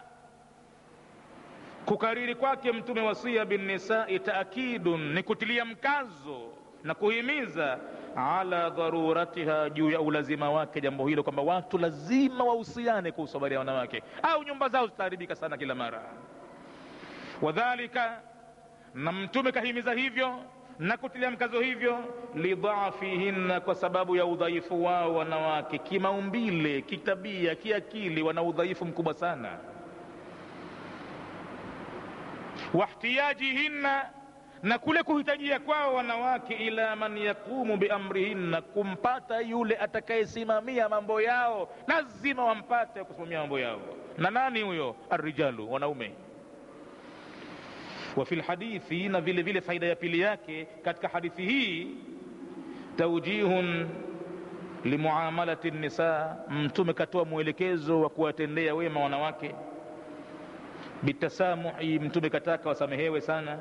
Kukariri kwake mtume wasia bin nisa taakidun, ni kutilia mkazo na kuhimiza ala dharuratiha, juu ya ulazima wake jambo hilo, kwamba watu lazima wahusiane kuhusu habari ya wanawake, au nyumba zao zitaharibika sana kila mara. Wadhalika, na mtume kahimiza hivyo na kutilia mkazo hivyo, lidhaafihinna, kwa sababu ya udhaifu wao wanawake kimaumbile, kitabia, kiakili, wana udhaifu mkubwa sana. Wahtiyajihinna, na kule kuhitajia kwao wanawake, ila man yakumu biamrihinna, kumpata yule atakayesimamia mambo yao, lazima wampate kusimamia mambo yao. Na nani huyo? Arrijalu, wanaume. Wa fil hadithi, na vile vile faida ya pili yake katika hadithi hii, tawjihun limuamalati nisa, mtume katoa mwelekezo wa kuwatendea wema wanawake. Bitasamuhi, mtume kataka wasamehewe sana,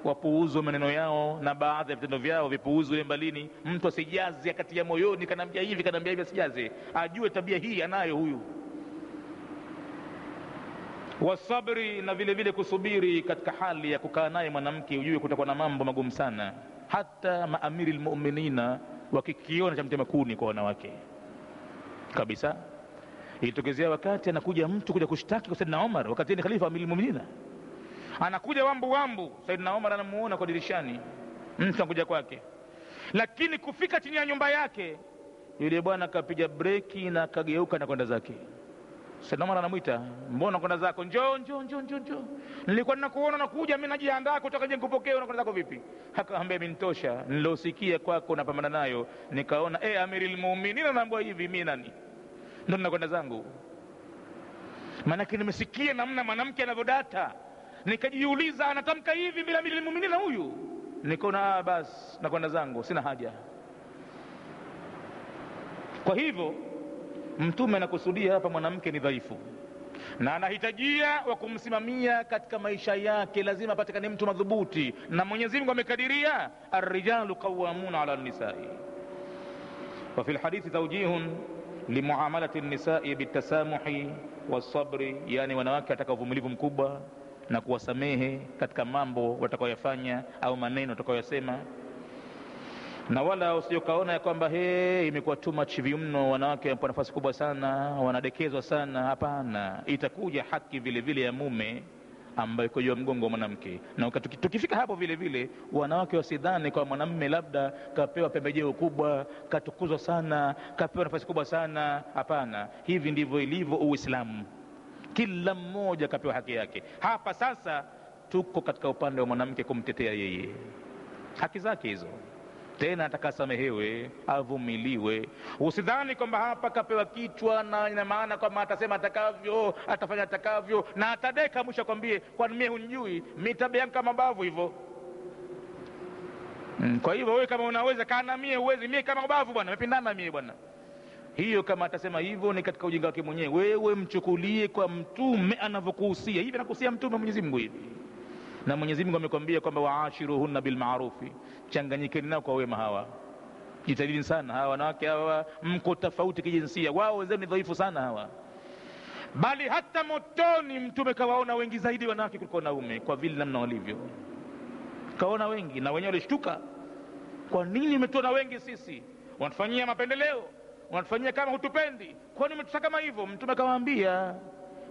wapuuzwe maneno yao na baadhi ya vitendo vyao vipuuzwe mbalini. Mtu asijaze kati ya moyoni, kanambia hivi kanambia hivi, asijaze, ajue tabia hii anayo huyu. Wasabri, na vile vile kusubiri katika hali ya kukaa naye mwanamke, ujue kutakuwa na mambo magumu sana. Hata maamiri almu'minina wakikiona cha mtema kuni kwa wanawake kabisa. Ilitokezea wakati anakuja mtu kuja kushtaki kwa Saidina Umar, wakati ni khalifa amiri almu'minina, anakuja wambu. Saidina Umar anamuona kwa dirishani, mtu anakuja kwake, lakini kufika chini ya nyumba yake, yule bwana kapiga breki na kageuka na kwenda zake. Saidina Umar anamuita, mbona kwenda zako? Njoo. Nilikuwa ninakuona nakuja, mimi najiandaa kutoka nje kupokea, unakwenda zako vipi? Akaambia, mimi nitosha, nilosikia kwako napambana nayo, nikaona amiril mu'minin anaambia hivi, mimi nani? Ndio ninakwenda zangu. Maana nimesikia namna mwanamke anavyodata, nikajiuliza anatamka hivi bila amiril mu'minin huyu, nikaona basi nakwenda zangu, sina haja. Kwa hivyo mtume anakusudia hapa mwanamke ni dhaifu na anahitajia wa kumsimamia katika maisha yake, lazima apatikane mtu madhubuti, na Mwenyezi Mungu amekadiria ar-rijalu qawwamuna 'ala an-nisa'i. Wa fil hadithi tawjihun limuamalati an-nisa'i bitasamuhi was-sabri, yani wanawake wataka uvumilivu mkubwa na kuwasamehe katika mambo watakayoyafanya au maneno watakayoyasema, na wala usiyokaona ya kwamba imekuwa too much mno, wanawake wanapewa nafasi kubwa sana, wanadekezwa sana. Hapana, itakuja haki vile vile ya mume ambaye iko juu ya mgongo wa mwanamke. Na tukifika hapo vile vile, wanawake wasidhani kwa mwanamume labda kapewa pembejeo kubwa, katukuzwa sana, kapewa nafasi kubwa sana. Hapana, hivi ndivyo ilivyo Uislamu, kila mmoja kapewa haki yake. Hapa sasa tuko katika upande wa mwanamke kumtetea yeye, haki zake hizo, tena atakasamehewe, avumiliwe. Usidhani kwamba hapa kapewa kichwa na ina maana kwamba atasema atakavyo, atafanya atakavyo, na atadeka mwisho kwambie, kwani mimi hunijui, mimi tabia yangu kama bavu hivyo. Kwa hivyo wewe kama unaweza kana mimi uwezi, mimi kama bavu bwana, nimepindana mimi bwana. Hiyo kama atasema hivyo ni katika ujinga wake mwenyewe. Wewe mchukulie kwa mtume anavyokuhusia. Hivi anakuhusia mtume Mwenyezi Mungu hivi. Na Mwenyezi Mungu amekwambia kwamba waashiruhunna bil ma'rufi, changanyikeni nao kwa wema. Hawa jitahidini sana, hawa wanawake hawa mko tofauti kijinsia, wao wenzao ni dhaifu sana hawa. Bali hata motoni mtume kawaona wengi zaidi wanawake kuliko wanaume, kwa vile namna walivyo. Kaona wengi na wenyewe walishtuka, kwa nini umetuona wengi sisi? Wanatufanyia mapendeleo, wanatufanyia kama hutupendi, kwa nini umetutaka kama hivyo? Mtume kawaambia,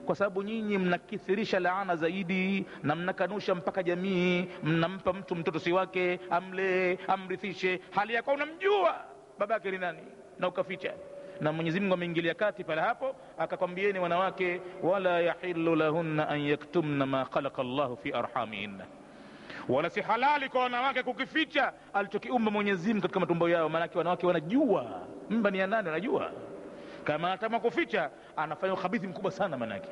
kwa sababu nyinyi mnakithirisha laana zaidi na mnakanusha mpaka jamii, mnampa mtu mtoto si wake amle amrithishe, hali yako unamjua babake ni nani na ukaficha. Na Mwenyezi Mungu ameingilia kati pale hapo, akakwambieni wanawake, wala yahillu lahunna an yaktumna ma khalaqa Allahu fi arhamihinna, wala si halali kwa wanawake kukificha alichokiumba Mwenyezi Mungu katika matumbo yao. Maana wanawake wanajua mimba ni ya nani, wanajua. Kama atama kuficha anafanya ukhabithi mkubwa sana manake.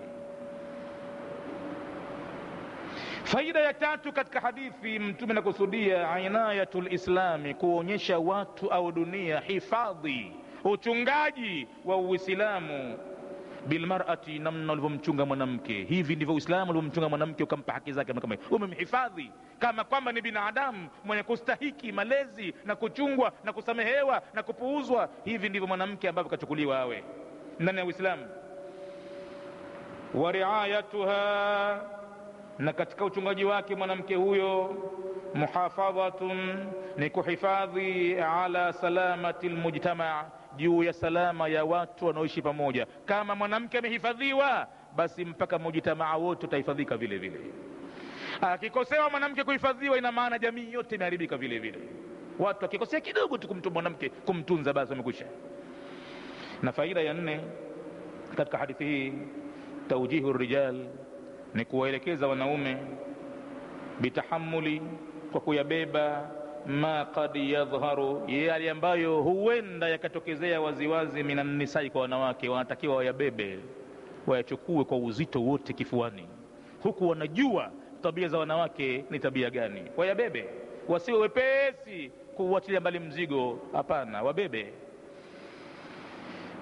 Faida ya tatu katika hadithi, mtume anakusudia inayatul islami, kuonyesha watu au dunia hifadhi, uchungaji wa Uislamu, bilmar'ati, namna ulivyomchunga mwanamke. Hivi ndivyo Uislamu ulivyomchunga mwanamke, ukampa haki zake kama umemhifadhi kama kwamba ni binadamu mwenye kustahiki malezi na kuchungwa na kusamehewa na kupuuzwa. Hivi ndivyo mwanamke ambavyo kachukuliwa awe ndani ya Uislamu. Wa riayatuha, na katika uchungaji wake mwanamke huyo, muhafadhatun, ni kuhifadhi, ala salamati almujtama, juu ya salama ya watu wanaoishi pamoja. Kama mwanamke amehifadhiwa, basi mpaka mujtamaa wote utahifadhika vile vile. Akikosewa mwanamke kuhifadhiwa, ina maana jamii yote imeharibika vile vile. Watu akikosea kidogo tu kumtunza mwanamke, kumtunza, basi wamekwisha. Na faida ya 4 katika hadithi hii, tawjihu rijal, ni kuwaelekeza wanaume, bitahammuli, kwa kuyabeba, ma qad yadhharu, yale ambayo huenda yakatokezea waziwazi, minan nisai, kwa wanawake. Wanatakiwa wayabebe, wayachukue kwa uzito wote kifuani, huku wanajua tabia za wanawake ni tabia gani. Wayabebe, wasiwe wepesi kuuachilia mbali mzigo. Hapana, wabebe.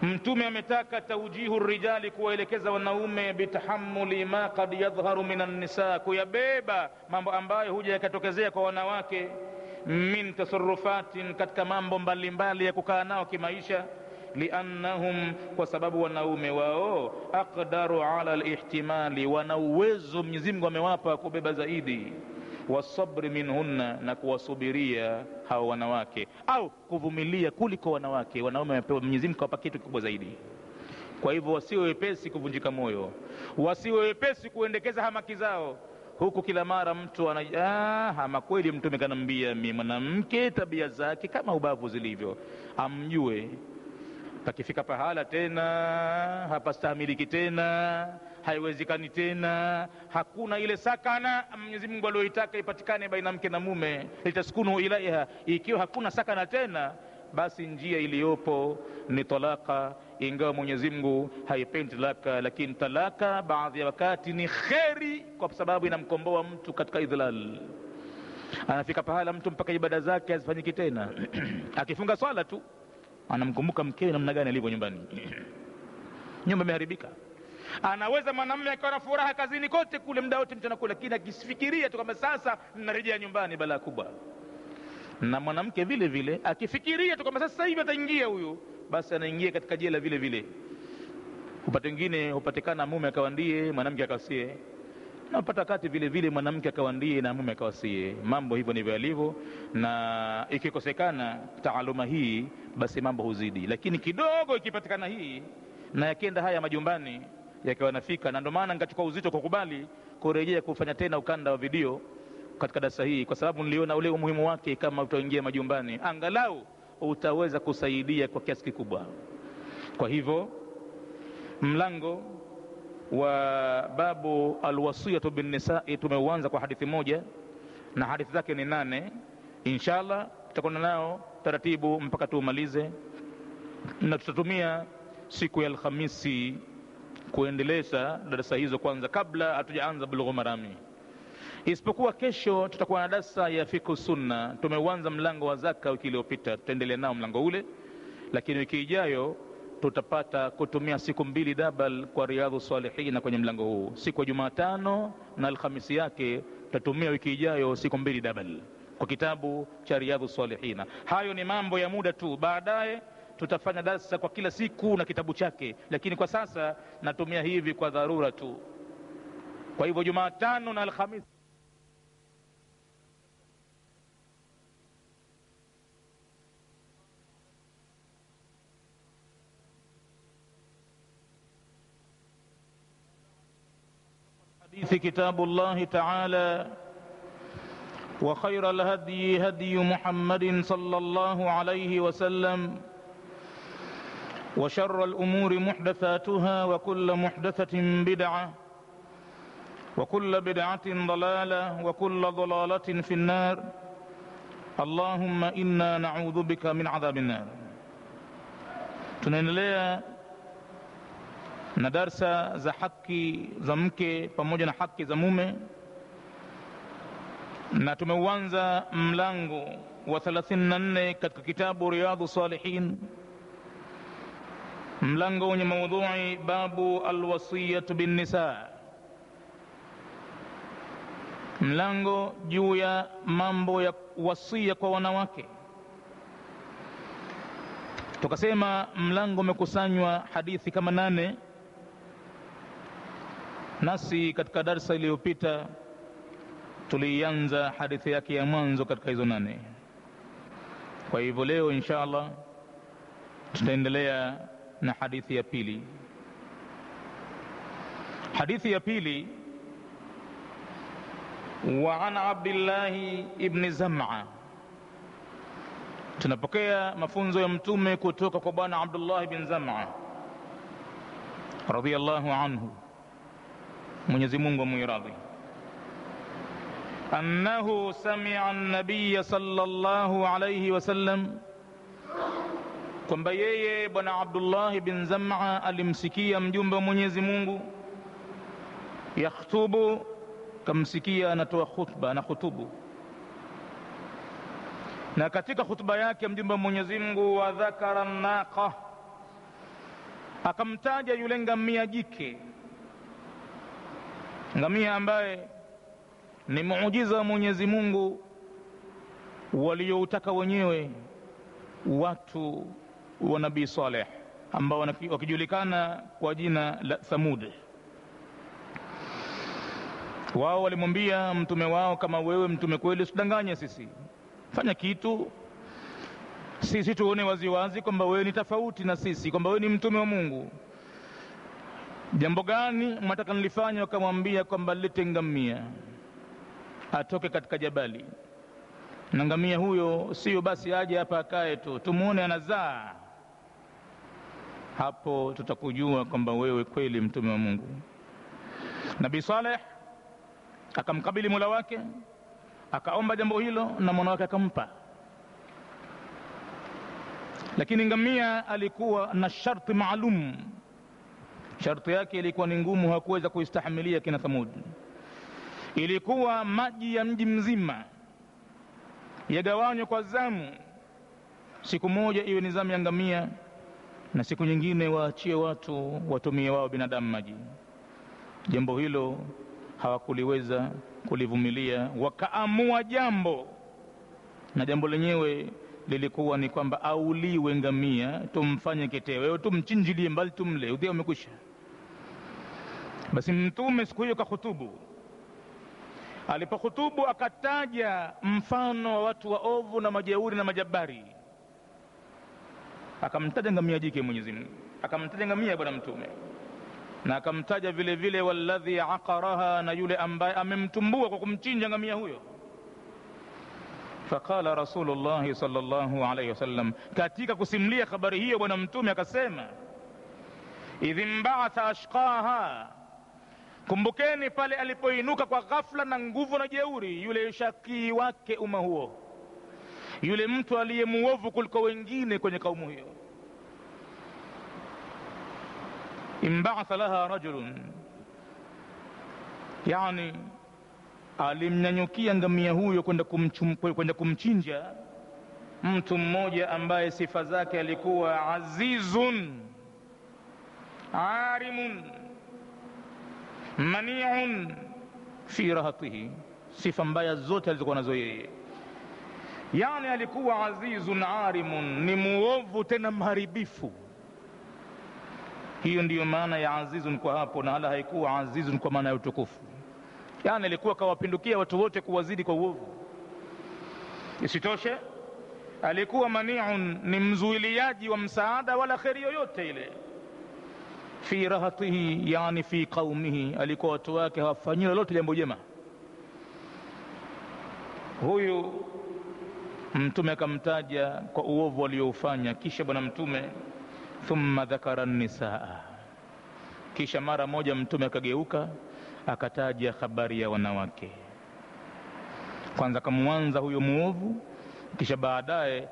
Mtume ametaka tawjihu rijali, kuwaelekeza wanaume, bitahammuli ma qad yadhharu minan nisa, kuyabeba mambo ambayo huja yakatokezea kwa wanawake, min tasarrufatin, katika mambo mbalimbali ya kukaa nao kimaisha. Liannahum, kwa sababu wanaume wao, aqdaru ala alihtimali, wana uwezo Mwenyezi Mungu amewapa kubeba zaidi, wasabri minhunna, na kuwasubiria hao wanawake, au kuvumilia kuliko wanawake. Wanaume wamepewa, Mwenyezi Mungu kawapa kitu kikubwa zaidi. Kwa hivyo wasiwe wepesi kuvunjika moyo, wasiwe wepesi kuendekeza hamaki zao, huku kila mara mtu ama kweli Mtume kanambia mimi mwanamke tabia zake kama ubavu zilivyo. Amjue pakifika pahala tena hapastahimiliki tena, haiwezekani tena, hakuna ile sakana Mwenyezi Mungu aliyoitaka ipatikane baina mke na mume, litaskunu ilaiha. Ikiwa hakuna sakana tena, basi njia iliyopo ni talaka. Ingawa Mwenyezi Mungu haipendi talaka, lakini talaka baadhi ya wakati ni kheri, kwa sababu inamkomboa mtu katika idhlal. Anafika pahala mtu mpaka ibada zake hazifanyiki tena akifunga swala tu anamkumbuka mkewe namna gani alivyo nyumbani. Nyumba imeharibika. Anaweza mwanamume akawa na furaha kazini kote kule, muda wote mchana kule, lakini akisifikiria tu kwamba sasa ninarejea nyumbani, balaa kubwa. Na mwanamke vile vile akifikiria tu kwamba sasa hivi ataingia huyu, basi anaingia katika jela vile vile. Upate wengine hupatikana mume akawa ndiye, mwanamke akawasie, na upata kati vile vile mwanamke akawa ndiye na mume akawasie. Mambo hivyo ndivyo yalivyo, na ikikosekana taaluma hii, basi mambo huzidi. Lakini kidogo ikipatikana hii, na yakienda haya majumbani yakiwa nafika, na ndio maana nikachukua uzito kukubali kurejea kufanya tena ukanda wa video katika darasa hii, kwa sababu niliona ule umuhimu wake. Kama utaingia majumbani, angalau utaweza kusaidia kwa kiasi kikubwa. Kwa hivyo mlango wa babu alwasiyatu bin nisa'i tumeuanza kwa hadithi moja, na hadithi zake ni 8. Inshallah tutakwenda nao taratibu mpaka tuumalize, na tutatumia siku ya Alhamisi kuendeleza darasa hizo kwanza, kabla hatujaanza Bulugh Marami. Isipokuwa kesho tutakuwa na darasa ya fiqh sunna. Tumeuanza mlango wa zaka wiki iliyopita, tutaendelea nao mlango ule, lakini wiki ijayo tutapata kutumia siku 2 double kwa Riyadhus Salihin kwenye mlango huu. Siku ya Jumatano na Alhamisi yake tutatumia wiki ijayo siku 2 double kwa kitabu cha Riyadhus Salihin. Hayo ni mambo ya muda tu, baadaye tutafanya darasa kwa kila siku na kitabu chake, lakini kwa sasa natumia hivi kwa dharura tu. Kwa hivyo Jumatano na Alhamisi في كتاب الله تعالى، وخير الهدي هدي محمد صلى الله عليه وسلم، وشر الأمور محدثاتها، وكل محدثة بدعة، وكل بدعة ضلالة، وكل ضلالة في النار. اللهم إنا نعوذ بك من عذاب النار. tunaendelea na darsa za haki za mke pamoja na haki za mume, na tumeuanza mlango wa 34 katika kitabu Riyadhus Salihin. mlango wenye maudhui babu alwasiyatu bin nisa, mlango juu ya mambo ya wasia kwa wanawake. Tukasema mlango umekusanywa hadithi kama 8, nasi katika darasa iliyopita tulianza hadithi yake ya mwanzo katika hizo 8. Kwa hivyo leo inshallah tutaendelea na hadithi ya pili. Hadithi ya pili, wa an Abdullah ibn Zam'a. Tunapokea mafunzo ya mtume kutoka kwa bwana Abdullah ibn Zam'a radhiyallahu anhu, Mwenyezi Mungu amwiradhi, annahu sami'a an-nabiy sallallahu alayhi wasallam, kwamba yeye bwana Abdullah ibn Zam'a alimsikia mjumbe wa Mwenyezi Mungu yakhutubu, kamsikia anatoa khutba na khutubu, na katika khutba yake mjumbe wa Mwenyezi Mungu wa dhakara naqa, akamtaja yule ngamia jike, ngamia ambaye ni muujiza wa Mwenyezi Mungu walioutaka wenyewe watu wa Nabii Saleh, ambao wakijulikana kwa jina la Thamud. Wao walimwambia mtume wao, kama wewe mtume kweli usidanganye sisi, fanya kitu sisi tuone waziwazi kwamba wewe ni tofauti na sisi, kwamba wewe ni mtume wa Mungu. Jambo gani mnataka nilifanye? Wakamwambia kwamba lete ngamia atoke katika jabali, na ngamia huyo sio basi aje hapa akae tu, tumuone anazaa, hapo tutakujua kwamba wewe kweli mtume wa Mungu. Nabii Saleh akamkabili Mola wake, akaomba jambo hilo na Mola wake akampa. Lakini ngamia alikuwa na sharti maalum, sharti yake ilikuwa ni ngumu, hakuweza kuistahimilia kina Thamud. Ilikuwa maji ya mji mzima yagawanywe kwa zamu, siku moja iwe ni zamu ya ngamia na siku nyingine waachie watu watumie wao binadamu maji. Jambo hilo hawakuliweza kulivumilia, wakaamua jambo, na jambo lenyewe lilikuwa ni kwamba auliwe ngamia, tumfanye kitoweo, tumchinjilie mbali, tumle, udhia umekwisha. Basi mtume siku hiyo kahutubu. Alipohutubu akataja mfano wa watu waovu na majeuri na majabari, akamtaja ngamia jike Mwenyezi Mungu, akamtaja ngamia bwana mtume, na akamtaja vile vile walladhi aqaraha, na yule ambaye amemtumbua kwa kumchinja ngamia huyo. Faqala Rasulullah sallallahu alayhi wasallam, katika kusimulia habari hiyo bwana mtume akasema, idhin ba'atha ashqaha, kumbukeni pale alipoinuka kwa ghafla na nguvu na jeuri yule shaki wake umma huo, yule mtu aliyemuovu kuliko wengine kwenye kaumu hiyo. Imba'atha laha rajulun, yani alimnyanyukia ngamia huyo kwenda kumchinja mtu mmoja ambaye sifa zake alikuwa azizun arimun mani'un fi rahatihi, sifa mbaya zote alizokuwa nazo yeye. Yani alikuwa azizun arimun, ni muovu tena mharibifu. Hiyo ndiyo maana ya azizun kwa hapo, na hala haikuwa azizun kwa maana ya utukufu. Yani alikuwa kawapindukia watu wote kuwazidi kwa uovu. Isitoshe alikuwa mani'un, ni mzuiliaji wa msaada wala kheri yoyote ile. Fi rahatihi, yani fi qaumihi, alikuwa watu wake hawafanyii lolote jambo jema. Huyu mtume akamtaja kwa uovu alioufanya. Kisha bwana mtume thumma dhakara nisaa, kisha mara moja mtume akageuka akataja habari ya wanawake. Kwanza kamwanza huyo muovu, kisha baadaye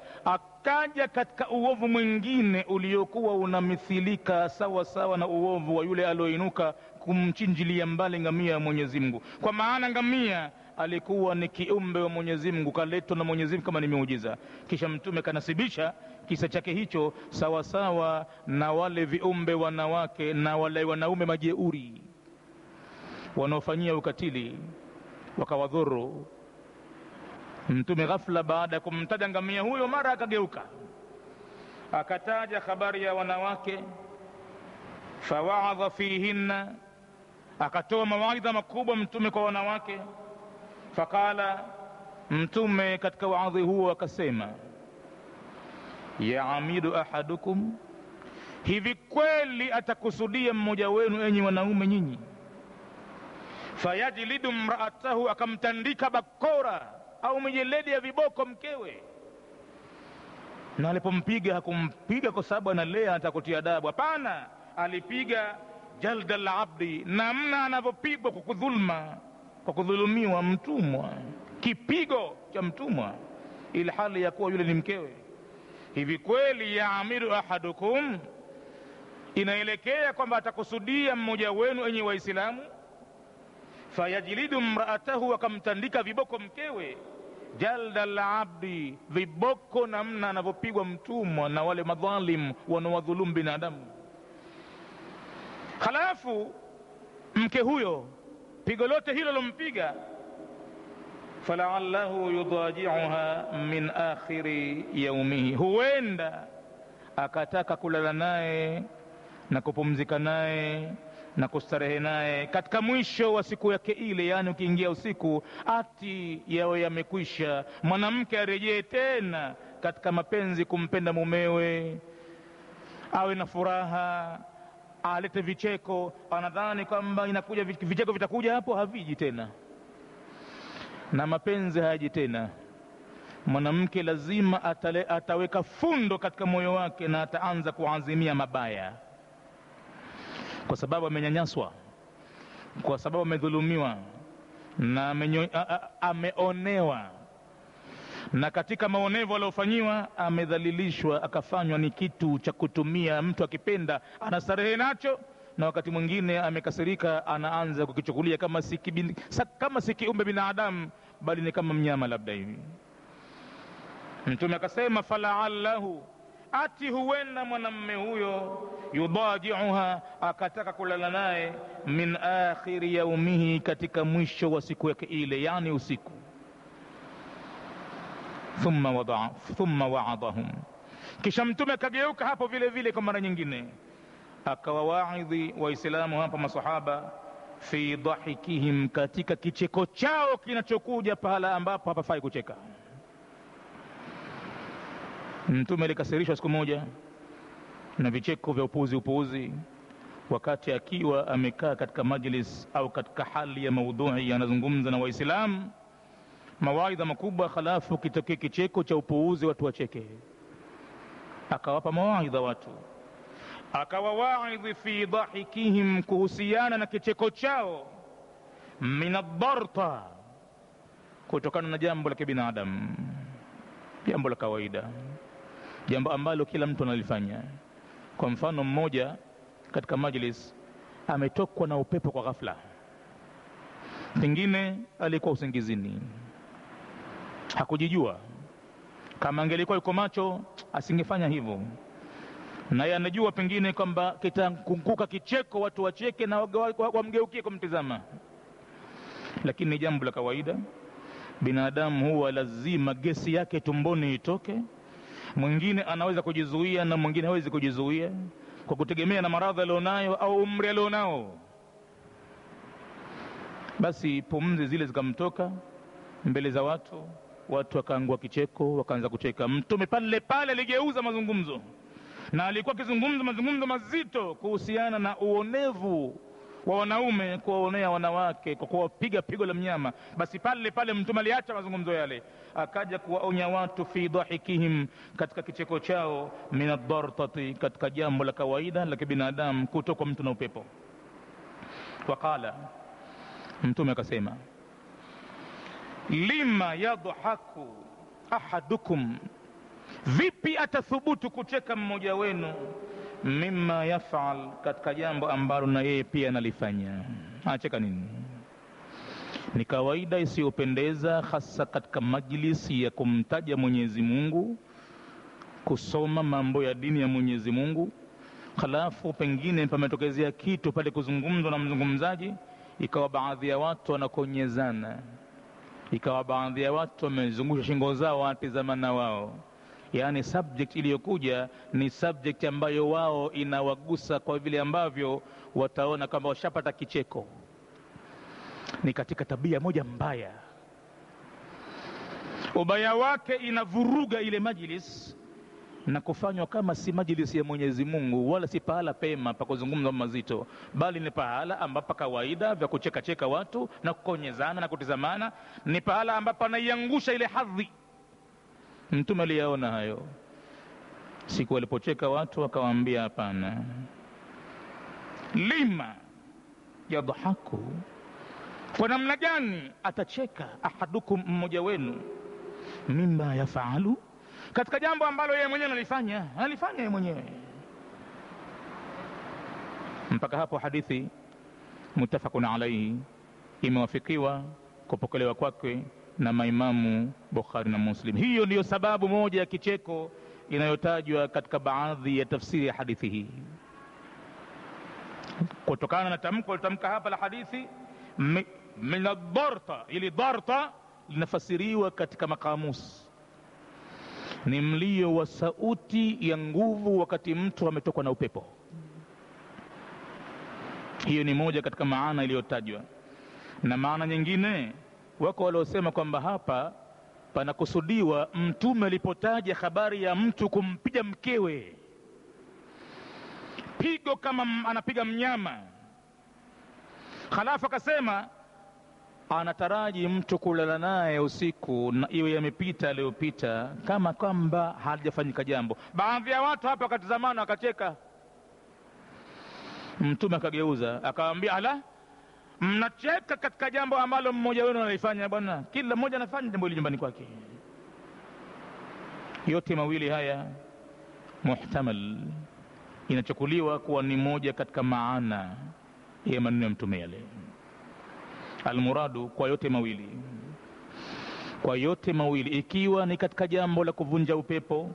akaja katika uovu mwingine uliokuwa unamithilika sawa sawa na uovu wa yule alioinuka kumchinjilia mbali ngamia ya Mwenyezi Mungu. Kwa maana ngamia alikuwa ni kiumbe wa Mwenyezi Mungu, kaletwa na Mwenyezi Mungu kama ni miujiza. Kisha mtume kanasibisha kisa chake hicho sawa sawa na wale viumbe wanawake na wale wanaume majeuri wanaofanyia ukatili wakawadhuru. Mtume ghafla baada ya kumtaja ngamia huyo mara akageuka akataja habari ya wanawake, fawaadha fihinna, akatoa mawaidha makubwa mtume kwa wanawake. Fakala, mtume katika waadhi huo akasema, yaamidu ahadukum, hivi kweli atakusudia mmoja wenu enyi wanaume nyinyi, fayajlidu mraatahu, akamtandika bakora au mijeledi ya viboko mkewe. Na alipompiga hakumpiga kwa sababu analea atakutia adabu, hapana, alipiga jalda al-abdi, namna anavyopigwa kwa kudhulma, kwa kudhulumiwa mtumwa, kipigo cha mtumwa, ili hali ya kuwa yule ni mkewe. Hivi kweli yaamiru ahadukum, inaelekea kwamba atakusudia mmoja wenu enyi Waislamu, fayajlidu mraatahu, akamtandika viboko mkewe, jalda al-abdi, viboko namna anavyopigwa mtumwa na wale madhalim wanawadhulumu binadamu. Halafu mke huyo pigo lote hilo lompiga, falaallahu yudaji'uha min akhiri yaumihi, huenda akataka kulala naye na kupumzika naye na kustarehe naye katika mwisho wa siku yake ile. Yani ukiingia usiku ati yawe yamekwisha, mwanamke arejee tena katika mapenzi, kumpenda mumewe, awe na furaha, alete vicheko. Anadhani kwamba inakuja vicheko vitakuja hapo, haviji tena, na mapenzi hayaji tena. Mwanamke lazima ataweka fundo katika moyo wake na ataanza kuazimia mabaya, kwa sababu amenyanyaswa, kwa sababu amedhulumiwa na ameonewa, na katika maonevu aliofanyiwa amedhalilishwa, akafanywa ni kitu cha kutumia. Mtu akipenda anastarehe nacho, na wakati mwingine amekasirika anaanza kukichukulia kama si kiumbe binadamu, bali ni kama mnyama labda hivi. Mtume akasema, falaallahu, ati huenda mwanamume huyo yudaji'uha, akataka kulala naye, min akhiri yaumihi, katika mwisho wa siku yake ile, yani usiku. Thumma wa'adhahum, kisha mtume kageuka hapo vile vile kwa mara nyingine akawawaidhi Waislamu hapa masahaba, fi dhahikihim, katika kicheko chao kinachokuja pahala ambapo hapafai kucheka. Mtume alikasirishwa siku moja na vicheko vya upuuzi, wakati akiwa amekaa katika majlis au katika hali ya maudhui, anazungumza na Waislamu mawaidha makubwa, halafu kitokee kicheko cha upuuzi, watu wacheke. Akawapa mawaidha watu, akawawaidhi fi dhahikihim, kuhusiana na kicheko chao, min ad-darta, kutokana na jambo la kibinadamu, jambo la kawaida, jambo ambalo kila mtu analifanya. Kwa mfano, mmoja katika majlis ametokwa na upepo kwa ghafla, pengine alikuwa usingizini, hakujijua. Kama angelikuwa yuko macho asingefanya hivyo, naye anajua pengine kwamba kitakunguka kicheko, watu wacheke na wamgeukie kumtizama, lakini ni jambo la kawaida. Binadamu huwa lazima gesi yake tumboni itoke. Mwingine anaweza kujizuia na mwingine hawezi kujizuia, kwa kutegemea na maradhi alionayo au umri alionao. Basi pumzi zile zikamtoka mbele za watu wakaangua kicheko, wakaanza kucheka. Mtume pale pale aligeuza mazungumzo, na alikuwa akizungumza mazungumzo mazito kuhusiana na uonevu wa wanaume kuwaonea wanawake kwa kuwapiga pigo la mnyama. Basi pale pale mtume aliacha mazungumzo yale, akaja kuwaonya watu fi dhahikihim, katika kicheko chao, min ad-dartati, katika jambo la kawaida la kibinadamu, kutoka mtu na upepo. Wakala, mtume akasema, lima yadhaku ahadukum, Vipi atathubutu kucheka mmoja wenu mimma yafal, katika jambo ambalo na yeye pia analifanya? Anacheka nini? Ni kawaida isiyopendeza, hasa katika majlisi ya kumtaja Mwenyezi Mungu, kusoma mambo ya dini ya Mwenyezi Mungu, halafu pengine pametokezea kitu pale kuzungumzwa na mzungumzaji, ikawa baadhi ya watu wanakonyezana, ikawa baadhi ya watu wamezungusha shingo zao watizamana wao. Yani subject iliyokuja ni subject ambayo wao inawagusa kwa vile ambavyo wataona kwamba washapata kicheko. Ni katika tabia moja mbaya, ubaya wake inavuruga ile majlis na kufanywa kama si majlis ya Mwenyezi Mungu, wala si pahala pema pa kuzungumza mazito, bali ni pahala ambapo kawaida vya kucheka cheka watu na kukonyezana na kutizamana, ni pahala ambapo anaiangusha ile hadhi. Mtume aliyaona hayo siku alipocheka watu, akawaambia hapana. Lima yadhaku, kwa namna gani atacheka ahadukum, mmoja wenu, mimma yafalu, katika jambo ambalo yeye mwenyewe analifanya yeye mwenyewe. Mpaka hapo hadithi mutafaqun alayhi, imewafikiwa kupokelewa kwake na maimamu Bukhari na Muslim. Hiyo ndiyo sababu moja ya kicheko inayotajwa katika baadhi ya tafsiri ya hadithi hii, kutokana na tamko litamka hapa la hadithi min ad-darta. Ili darta linafasiriwa katika makamusi ni mlio wa sauti ya nguvu wakati mtu ametokwa na upepo. Hiyo ni moja katika maana iliyotajwa, na maana nyingine wako waliosema kwamba hapa panakusudiwa Mtume alipotaja habari ya mtu kumpiga mkewe pigo kama anapiga mnyama, halafu akasema anataraji mtu kulala naye usiku na iwe yamepita aliyopita kama kwamba halijafanyika jambo. Baadhi ya watu hapa wakatazamana wakacheka. Mtume akageuza akawaambia, ala, mnacheka katika jambo ambalo mmoja wenu analifanya? Bwana, kila mmoja anafanya jambo hili nyumbani kwake. Yote mawili haya muhtamal, inachukuliwa kuwa ni moja katika maana ya maneno ya Mtume yale. Almuradu kwa yote mawili, kwa yote mawili, ikiwa ni katika jambo la kuvunja upepo,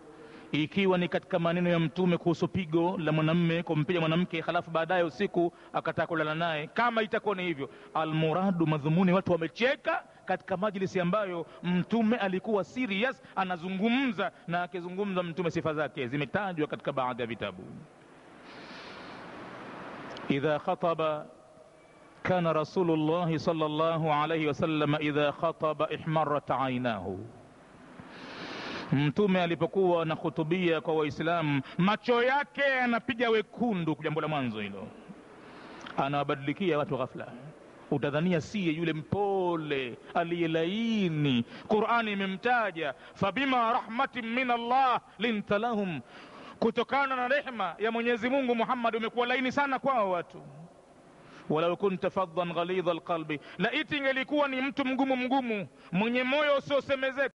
ikiwa ni katika maneno ya Mtume kuhusu pigo la mwanamume kumpiga mwanamke halafu baadaye usiku akataka kulala naye, kama itakuwa ni hivyo, almuradu madhumuni watu wamecheka katika majlisi ambayo Mtume alikuwa serious anazungumza, na akizungumza Mtume sifa zake zimetajwa katika baadhi ya vitabu. Idha khataba kana Rasulullah sallallahu alayhi wasallam idha khataba ihmarrat aynahu, Mtume alipokuwa na khutubia kwa Waislamu macho yake yanapiga wekundu. Jambo la mwanzo hilo, anawabadilikia watu ghafla, utadhania siye yule mpole aliyelaini. Qur'ani imemtaja fabima rahmatin min Allah linta lahum, kutokana na rehema ya Mwenyezi Mungu Muhammad umekuwa laini sana kwao watu. Walau kunta faddan ghalidha alqalbi, la iti ingelikuwa ni mtu mgumu mwenye moyo usiosemezeka